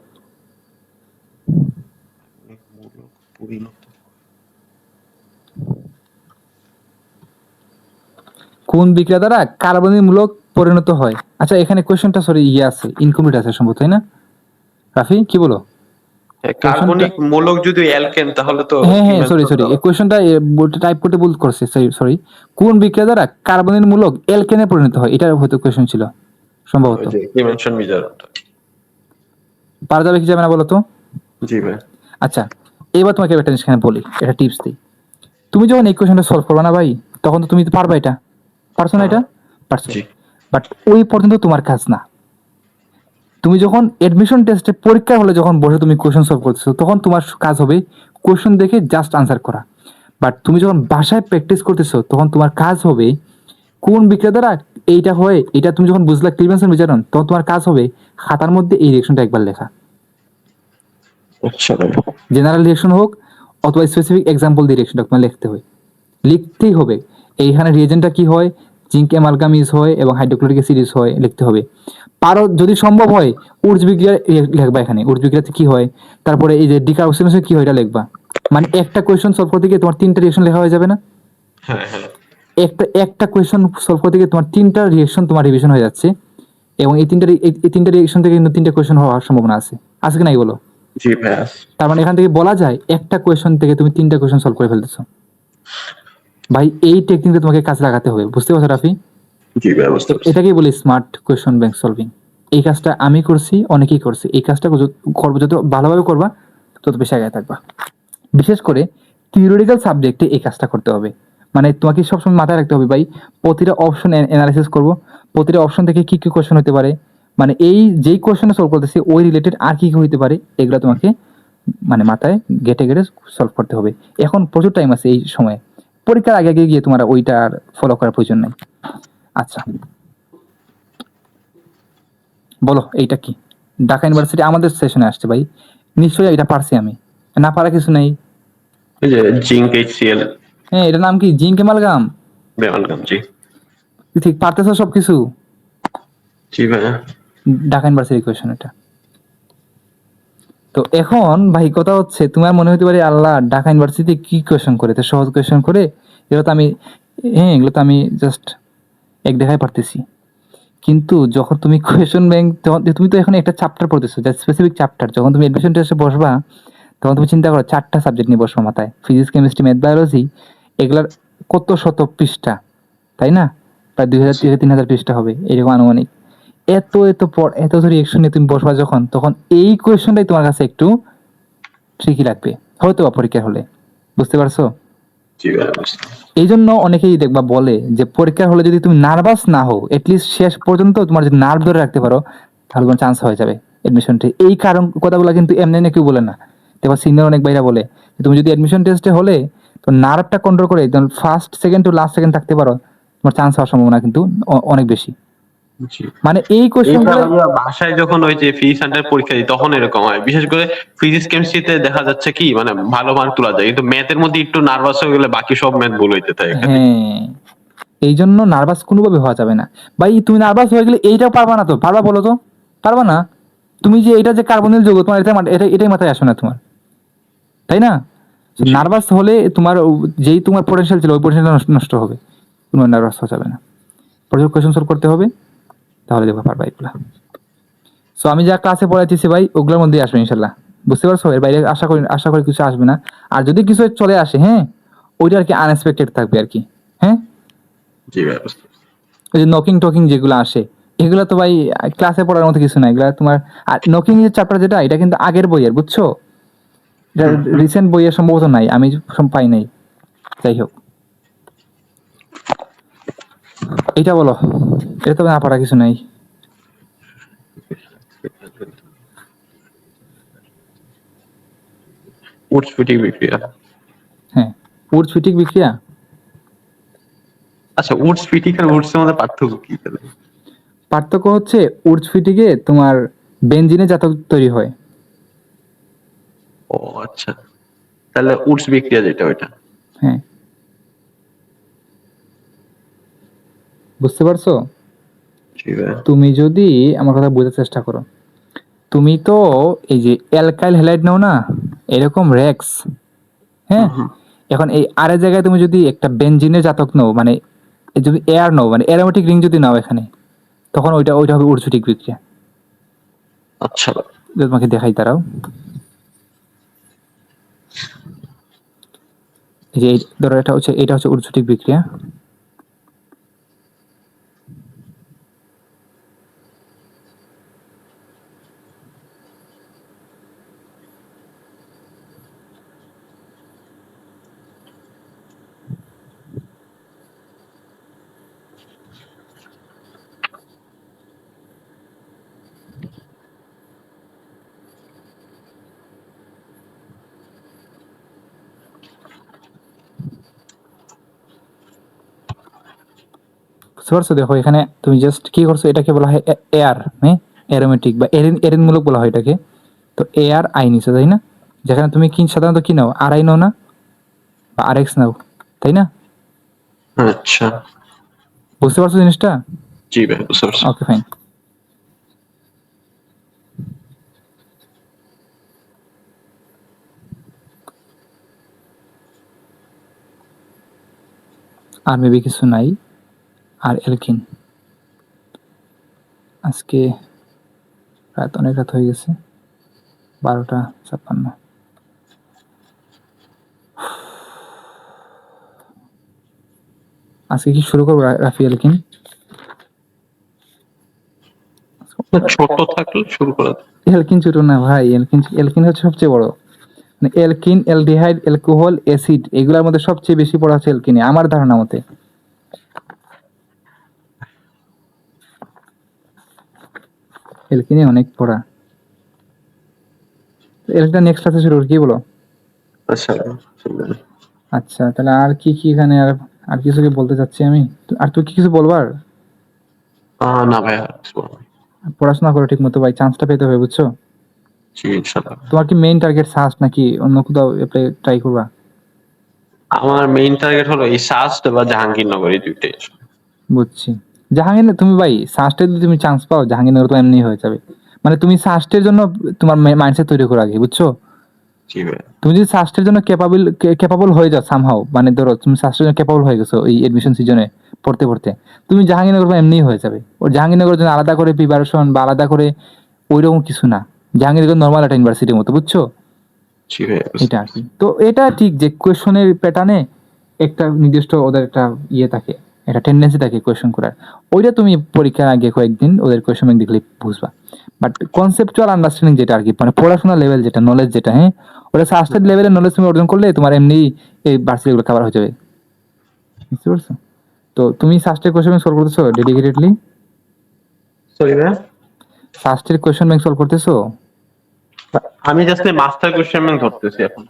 মূলক পরিণত। কোন বিক্রিয়া দ্বারা কার্বনিক মূলক পরিণত হয়? আচ্ছা এখানে কোয়েশ্চনটা সরি আছে, ইনকমপ্লিট আছে সম্ভবত, তাই না রাফি, কি বলো? কার্বনিক মূলক যদি অ্যালকেন তাহলে তো হ্যাঁ হ্যাঁ সরি এই কোয়েশ্চনটা টাইপ করতে ভুল করছে, সরি। কোন বিক্রিয়া দ্বারা কার্বনের মূলক অ্যালকেনে পরিণত হয়, এটা হয়তো কোয়েশ্চন ছিল সম্ভবত। ডিমেনশন মেজারটা। পারা যাবে কি যাবে না বলো তো? জি ভাই। আচ্ছা এবার তোমাকে একটা জিনিস এখানে বলি, এটা টিপস দিই। তুমি যখন এই কোয়েশ্চনটা সলভ করবে না ভাই, তখন তো তুমি তো পারবা, এটা পারছো না? এটা পারছো, জি বাট ওই পর্যন্ত তোমার কাজ না। তুমি যখন এডমিশন টেস্টে পরীক্ষা হলে যখন বসে তুমি কোয়েশ্চন সলভ করতেছো তখন তোমার কাজ হবে কোয়েশ্চন দেখে জাস্ট আনসার করা। বাট তুমি যখন বাসায় প্র্যাকটিস করতেছো তখন তোমার কাজ হবে কোন বিক্রিয়া দ্বারা এইটা হয়, এটা তুমি যখন বুঝলা ক্লিভেনসন বিচারণ, তখন তোমার কাজ হবে খাতার মধ্যে এই রিয়েকশনটা একবার লেখা, আচ্ছা ভাই। জেনারেল রিয়েকশন হোক অথবা স্পেসিফিক এক্সাম্পল দিয়ে রিয়েকশনটা তোমার লিখতে হয়, লিখতেই হবে। এইখানে রিয়েজেন্টটা কি হয়, জিঙ্ক অ্যামালগাম ইউজ হয় এবং হাইড্রোক্লোরিক অ্যাসিড ইউজ হয়, লিখতে হবে। পারো যদি সম্ভব হয় উর্জ বিক্রিয়া লিখবা, এখানে উর্জ বিক্রিয়াতে কি হয়, তারপরে এই যে ডিকার্বক্সিলেশন কি হয় এটা লিখবা। মানে একটা কোয়েশ্চন সলভ করতে গিয়ে তোমার 3টা রিয়েকশন লেখা হয়ে যাবে না? হ্যাঁ হ্যাঁ একটা কোয়েশ্চন সলভ করতে গিয়ে তোমার 3টা রিয়েকশন তোমার রিভিশন হয়ে যাচ্ছে, এবং এই তিনটা রিয়েকশন থেকে কিন্তু 3টা কোয়েশ্চন হওয়ার সম্ভাবনা আছে, আছে কি নাই বলো? জি ভাই। তার মানে এখান থেকে বলা যায় একটা কোয়েশ্চন থেকে তুমি 3টা কোয়েশ্চন সলভ করে ফেলতেছো। ভাই এই টেকনিকটা তোমাকে কাজে লাগাতে হবে, বুঝতে পারছো রাফি? জি ভাই বুঝতে পারছি। এটাকেই বলি স্মার্ট কোয়েশ্চন ব্যাংক সলভিং। এই কাজটা আমি করছি, অনেকেই করছে। এই কাজটা করবো, যত ভালোভাবে করবা তত বেশি আগে থাকবা। বিশেষ করে থিওরিটিক্যাল সাবজেক্টে এই কাজটা করতে হবে। মানে তোমাকে সবসময় মাথায় রাখতে হবে ভাই, প্রতিটা অপশন অ্যানালাইসিস করব, প্রতিটা অপশন থেকে কি কি কোয়েশ্চেন হতে পারে, মানে এই যেই কোয়েশ্চেনটা সলভ করতেছি ওই রিলেটেড আর কি কি হইতে পারে, এগুলো তোমাকে মানে মাথায় গেটে গেটে সলভ করতে হবে। এখন প্রচুর টাইম আছে এই সময়ে, পরীক্ষার আগে আগে গিয়ে তোমার ওইটা আর ফলো করার প্রয়োজন নেই। আচ্ছা বলো এইটা কি? ঢাকা ইউনিভার্সিটি আমাদের সেশনে আসছে ভাই, নিশ্চয়ই এটা পারছি আমি, না পারা কিছু নেই। এই যে জিঙ্ক HCl হ্যাঁ এটার নাম কি? Zinc amalgam. বেমালগাম। জি ঠিক পারতেছো সবকিছু? জি ভাই। ঢাকা ইউনিভার্সিটি কোয়েশ্চন এটা। তো এখন ভাই কথা হচ্ছে তোমার মনে হতে পারে আল্লাহ ঢাকা ইউনিভার্সিটি কি কোয়েশ্চন করে, তো সহজ কোয়েশ্চন করে এগুলো তো আমি, হ্যাঁ এগুলো তো আমি জাস্ট এক দেখায় পারতেছি। কিন্তু যখন তুমি কোয়েশন ব্যাংক, তুমি তো এখন একটা চ্যাপ্টার পড়তেছো, দ্যাট স্পেসিফিক চ্যাপ্টার, যখন তুমি এডমিশন টেস্টে বসবা তখন তুমি চিন্তা করো 4টা সাবজেক্ট নিয়ে বসবো মাথায়, ফিজিক্স, কেমিস্ট্রি, ম্যাথ, বায়োলজি, এগুলার কত শত পৃষ্ঠা, তাই না? প্রায় 2000 থেকে 3000 পৃষ্ঠা হবে এরকম আনুমানিক। এত এত পর এত রিয়েকশন নিয়ে তুমি বসবা যখন, তখন এই কোয়েশনটাই তোমার কাছে একটু ট্রিকি লাগবে হয়তো বা পরীক্ষার হলে, বুঝতে পারছো? জি ভাইয়া বুঝতে এই জন্য অনেকেই দেখবা বলে যে পরীক্ষার হলে যদি তুমি নার্ভাস না হও, এটলিস্ট শেষ পর্যন্ত তোমার যদি নার্ভ ধরে রাখতে পারো, তাহলে তোমার চান্স হয়ে যাবে এডমিশনটি। এই কারণ কথাগুলো কিন্তু এমনি না কেউ বলে না, দেখবা সিনিয়র অনেক ভাইরা বলে যে তুমি যদি এডমিশন টেস্টে হলে তো নার্ভটা কন্ট্রোল করে একদম first second to last second থাকতে পারো, তোমার চান্স হওয়ার সম্ভাবনা কিন্তু অনেক বেশি। জি। মানে এই কোয়েশ্চেন এইটা গুলো, ভাইয়া বাসায় যখন ওই যে ফিজিক্স সেন্টার পরীক্ষা দিই তখন এরকম হয়, বিশেষ করে ফিজিক্স কেমিস্ট্রিতে দেখা যাচ্ছে কি মানে ভালো মার্ক তোলা যায়, কিন্তু ম্যাথের মধ্যে একটু নার্ভাস হয়ে গেলে বাকি সব ম্যাথ ভুল হইতে থাকে এখানে। হ্যাঁ এই জন্য নার্ভাস কোনোভাবে হওয়া যাবে না ভাই। তুমি নার্ভাস হয়ে গেলে এইটাও পারবা না, তো পারবা বলো তো? পারবা না। তুমি যে এটা যে কার্বনিল যৌগ, তোমার এটাই মাথায় আসে না তোমার, তাই না? জি। নার্ভাস হলে তোমার যেই তোমার পোটেনশিয়াল ছিল ওই পোটেনশিয়াল নষ্ট হবে, তোমার নার্ভাস হওয়া যাবে না। প্রচুর কোয়েশন সলভ করতে হবে, তাহলে দেখবা পারবা এগুলা। সো আমি যা ক্লাসে পড়াইতেছি ভাই ওগুলোর মধ্যেই আসবে ইনশাল্লাহ, বুঝতে পারছো? এর বাইরে আশা করি কিছু আসবে না। আর যদি কিছু চলে আসে, হ্যাঁ ওইটা আর কি আনএক্সপেক্টেড থাকবে আর কি। হ্যাঁ জি ভাইয়া বুঝতে পারছি। ওই যে নকিং টকিং যেগুলো আসে, এগুলো তো ভাই ক্লাসে পড়ার মতো কিছু না এগুলা তোমার। আর নকিং এর চ্যাপ্টার যেটা, এটা কিন্তু আগের বইয়ের, বুঝছো? এটা রিসেন্ট বইয়ের সম্ভবত নাই, আমি পাই নাই। যাই হোক, এটা বলো, এটা তো না পারা কিছু নাই। উৎস্ফীটিক বিক্রিয়া। হ্যাঁ উৎস্ফীটিক বিক্রিয়া। আচ্ছা, উৎস্ফীটিক আর উৎসের মধ্যে পার্থক্য কি তাহলে? পার্থক্য হচ্ছে উৎস্ফীটিকে তোমার বেনজিনে জাতক তৈরি হয়। ও আচ্ছা, তাহলে উৎস বিক্রিয়া যেটা ওইটা। হ্যাঁ বুঝতে পারছো? জি ভাইয়া। তুমি যদি আমার কথা বোঝার চেষ্টা করো, তুমি তো এই যে অ্যালকাইল হ্যালাইড নাও না, এরকম রেক্স, হ্যাঁ এখন এই আরেক জায়গায় তুমি যদি একটা বেনজিনের জাতক নাও, মানে যদি এয়ার নাও, মানে অ্যারোমেটিক রিং যদি নাও এখানে, তখন ওইটা হবে উৎস্ফীটিক বিক্রিয়া। আচ্ছা যদি তোমাকে দেখাই, দাঁড়াও। এই যে ধরো এটা হচ্ছে উৎস্ফীটিক বিক্রিয়া। বুঝতে পারছো? দেখো এখানে তুমি জাস্ট কি করছো, এটাকে বলা হয় এয়ার, হ্যাঁ অ্যারোমেটিক বা এরিন মূলক বলা হয় এটাকে। তো এয়ার আই নিছো, তাই না? যেখানে তুমি কি সাধারণত কি নাও, আর আই নাও না, বা আর এক্স নাও, তাই না? আচ্ছা। বুঝতে পারছো জিনিসটা? জি ভাই বুঝতে পারছি। Okay fine. আর মেবি কিছু নাই। আর এলকিন, আজকে রাত অনেক রাত হয়ে গেছে, 12টা 56। আজকে কি শুরু করবো রাফি এলকিন? ছোট থাকলে শুরু করা যায়। এলকিন ছোট না ভাই, এলকিন হচ্ছে সবচেয়ে বড়। মানে এলকিন, অ্যালডিহাইড, অ্যালকোহল, অ্যাসিড, এগুলোর মধ্যে সবচেয়ে বেশি পড়া হচ্ছে এলকিনে আমার ধারণা মতে। এলকিনে অনেক পড়া। এলকিনটা নেক্সট ক্লাসে শুরু করি, কি বলো? আচ্ছা। আচ্ছা তাহলে আর কি কি এখানে আর কিছু কি বলতে চাচ্ছি আমি? আর তুই কি কিছু বলবার? না ভাইয়া, পড়াশোনা করো ঠিক মতো ভাই, চান্সটা পেতে হবে, বুঝছো? জি ইনশাআল্লাহ। তোমার কি মেইন টার্গেট সাস্ট নাকি অন্য কোথাও অ্যাপ্লাই ট্রাই করবা? আমার মেইন টার্গেট হলো এই সাস্ট বা জাহাঙ্গীরনগর, এই দুইটাই। বুঝছি। জাহাঙ্গীর তুমি ভাই সাস্টে যদি তুমি চান্স পাও, জাহাঙ্গীরনগর তো এমনি হয়ে যাবে। মানে তুমি সাস্টের জন্য তোমার মাইন্ডসেট তৈরি করো আগে, বুঝছো? জি ভাই। তুমি যদি সাস্টের জন্য ক্যাপাবল হয়ে যাও সামহাও, মানে ধরো তুমি সাস্টের জন্য ক্যাপাবল হয়ে গেছো এই এডমিশন সিজনে পড়তে পড়তে, তুমি জাহাঙ্গীরনগর এমনিই হয়ে যাবে। ওর জাহাঙ্গীরনগরের জন্য আলাদা করে প্রিপারেশন বা আলাদা করে ওইরকম কিছু না। জাহাঙ্গীরনগর নর্মাল একটা ইউনিভার্সিটির মতো, বুঝছো? জি ভাই। এটা আর কি। তো এটা ঠিক যে কোয়েশনের প্যাটার্নে একটা নির্দিষ্ট ওদের একটা ইয়ে থাকে, একটা টেন্ডেন্সি থাকে কোয়েশন করার। ওইটা তুমি পরীক্ষার আগে কয়েকদিন ওদের কোয়েশন ব্যাংক দেখলে বুঝবা। বাট কনসেপচুয়াল আন্ডারস্ট্যান্ডিং যেটা আর কি, মানে পড়াশোনার লেভেল যেটা, নলেজ যেটা, হ্যাঁ, ওটা সাস্টেড লেভেলের নলেজ তুমি অর্জন করলে তোমার এমনি এই ভার্সিটিগুলো কভার হয়ে যাবে। বুঝতে পারছো? তো তুমি সাস্টের কোয়েশন ব্যাংক সলভ করতেছো ডেডিকেটেডলি? সরি ভাই, সাস্টের কোয়েশন ব্যাংক সলভ করতেছো? আমি জাস্ট মাস্টার কোশ্চেন ব্যাংক ধরতেছি এখন।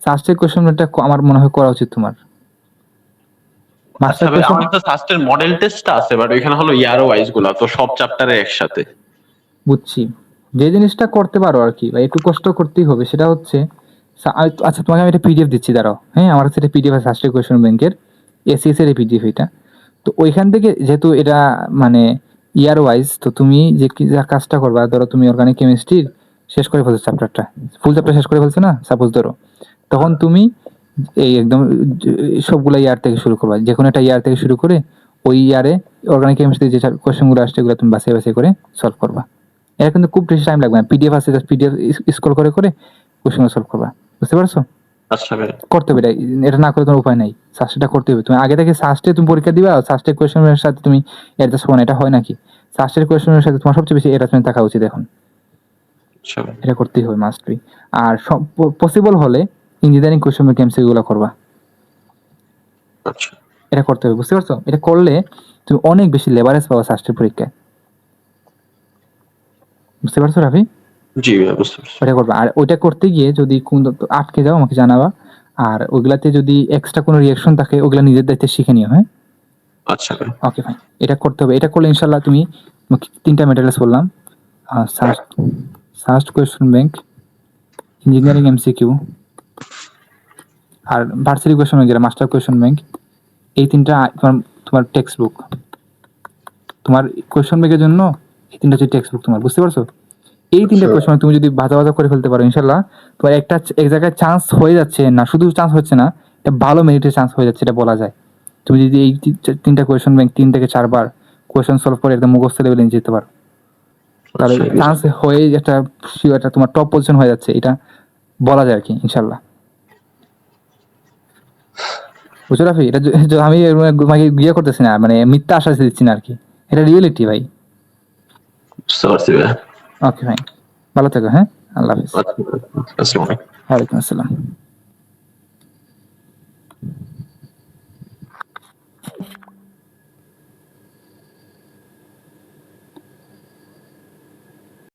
সাস্টের কোয়েশন ব্যাংকটা আমার মনে হয় করা উচিত তোমার। আচ্ছা মাস্টার ভাই, কোয়েশন, আমার তো সাস্টের মডেল টেস্টটা আছে, বাট ওইখানে হলো ইয়ার ওয়াইজ গুলা, তো সব চ্যাপ্টারে একসাথে। বুঝছি। যে জিনিসটা করতে পারো আর কি, বা একটু কষ্ট করতেই হবে, সেটা হচ্ছে আচ্ছা তোমাকে আমি একটা পিডিএফ দিচ্ছি, দাঁড়াও। হ্যাঁ, আমার কাছে একটা পিডিএফ আছে সাস্টের কোয়েশন ব্যাংকের, এসএস এর পিডিএফ এটা। তো ওইখান থেকে যেহেতু এটা মানে ইয়ার ওয়াইজ, তো তুমি যে যা কাজটা করবা, ধরো তুমি অর্গানিক কেমিস্ট্রির শেষ করে ফেলছো চ্যাপ্টারটা, ফুল চ্যাপ্টার শেষ করে ফেলছো না সাপোজ ধরো, তখন তুমি এই একদম সবগুলা ইয়ার থেকে শুরু করবা, যে কোনো একটা ইয়ার থেকে শুরু করে ওই ইয়ারে অর্গানিক কেমিস্ট্রি যে কোয়েশ্চেনগুলো আসছে এগুলো তুমি বাছাই বাছাই করে সলভ করবা। এটা কিন্তু খুব বেশি টাইম লাগবে না, পিডিএফ আছে, জাস্ট পিডিএফ স্ক্রল করে করে কোয়েশ্চেনগুলো সলভ করবা। বুঝতে পারছো? আচ্ছা ভাই। করতে হবে এটা, এটা না করে তোমার উপায় নাই। সাস্টেটা করতে হবে। তুমি আগে থেকে সাস্টে তুমি পরীক্ষা দিবা, সাস্টের কোয়েশ্চেনের সাথে তুমি অ্যাডজাস্ট হবে না, এটা হয় নাকি? সাস্টের কোয়েশ্চেনের সাথে তোমার সবচেয়ে বেশি অ্যাটাচমেন্ট থাকা উচিত এখন। আচ্ছা ভাই। এটা করতেই হবে, মাস্ট বি। আর পসিবল হলে ইঞ্জিনিয়ারিং কোয়েশ্চেন কেমসি গুলো করবা। আচ্ছা। এটা করতে হবে, বুঝতে পারছো? এটা করলে তুমি অনেক বেশি লেভারেজ পাবা সাস্টের পরীক্ষায়। বুঝতে পারছো রাফি? জি ভাই, বুঝতে পারছি। ওটা করবা। আর ওইটা করতে গিয়ে যদি কোন আটকে যাও আমাকে জানাবা। আর ওইগুলাতে যদি এক্সট্রা কোনো রিয়াকশন থাকে ওগুলা নিজের দায়িত্বে শিখে নিও, হ্যাঁ? আচ্ছা ভাই। Okay fine. এটা করতে হবে। এটা করলে ইনশাল্লাহ তুমি, তিনটা ম্যাটেরিয়ালস বললাম, SUST question bank, engineering MCQ, আর ভার্সিটি কোয়েশ্চন ব্যাংক যেটা মাস্টার কোয়েশ্চন ব্যাংক, এই তিনটা তোমার তোমার টেক্সট বুক। তোমার কোয়েশ্চন ব্যাংকের জন্য এই তিনটা হচ্ছে টেক্সট বুক তোমার। বুঝতে পারছো? এই তিনটা কোয়েশ্চন তুমি যদি ভাজা ভাজা করে ফেলতে পারো ইনশাল্লাহ, তোমার একটা এক জায়গায় চান্স হয়ে যাচ্ছে, না শুধু চান্স হচ্ছে না, এটা ভালো মেরিটের চান্স হয়ে যাচ্ছে, এটা বলা যায়। তুমি যদি এই তিনটা কোয়েশ্চন ব্যাংক 3 থেকে 4 বার কোয়েশ্চন সলভ করে একদম মুখস্থ লেভেলে নিয়ে যেতে পারো, তাহলে চান্স হয়ে একটা একটা তোমার টপ পজিশন হয়ে যাচ্ছে, এটা বলা যায় আর কি ইনশাল্লাহ। বুঝছো রাফি? এটা আমি তোমাকে ইয়ে করতেছি না, মানে মিথ্যা আশ্বাস দিচ্ছি না আর কি, এটা রিয়েলিটি ভাই। বুঝতে পারছি ভাই। ওকে ভাই, ভালো থেকো, হ্যাঁ, আল্লাহ হাফিজ। আচ্ছা। আসসালামু আলাইকুম। ওয়ালাইকুম আসসালাম।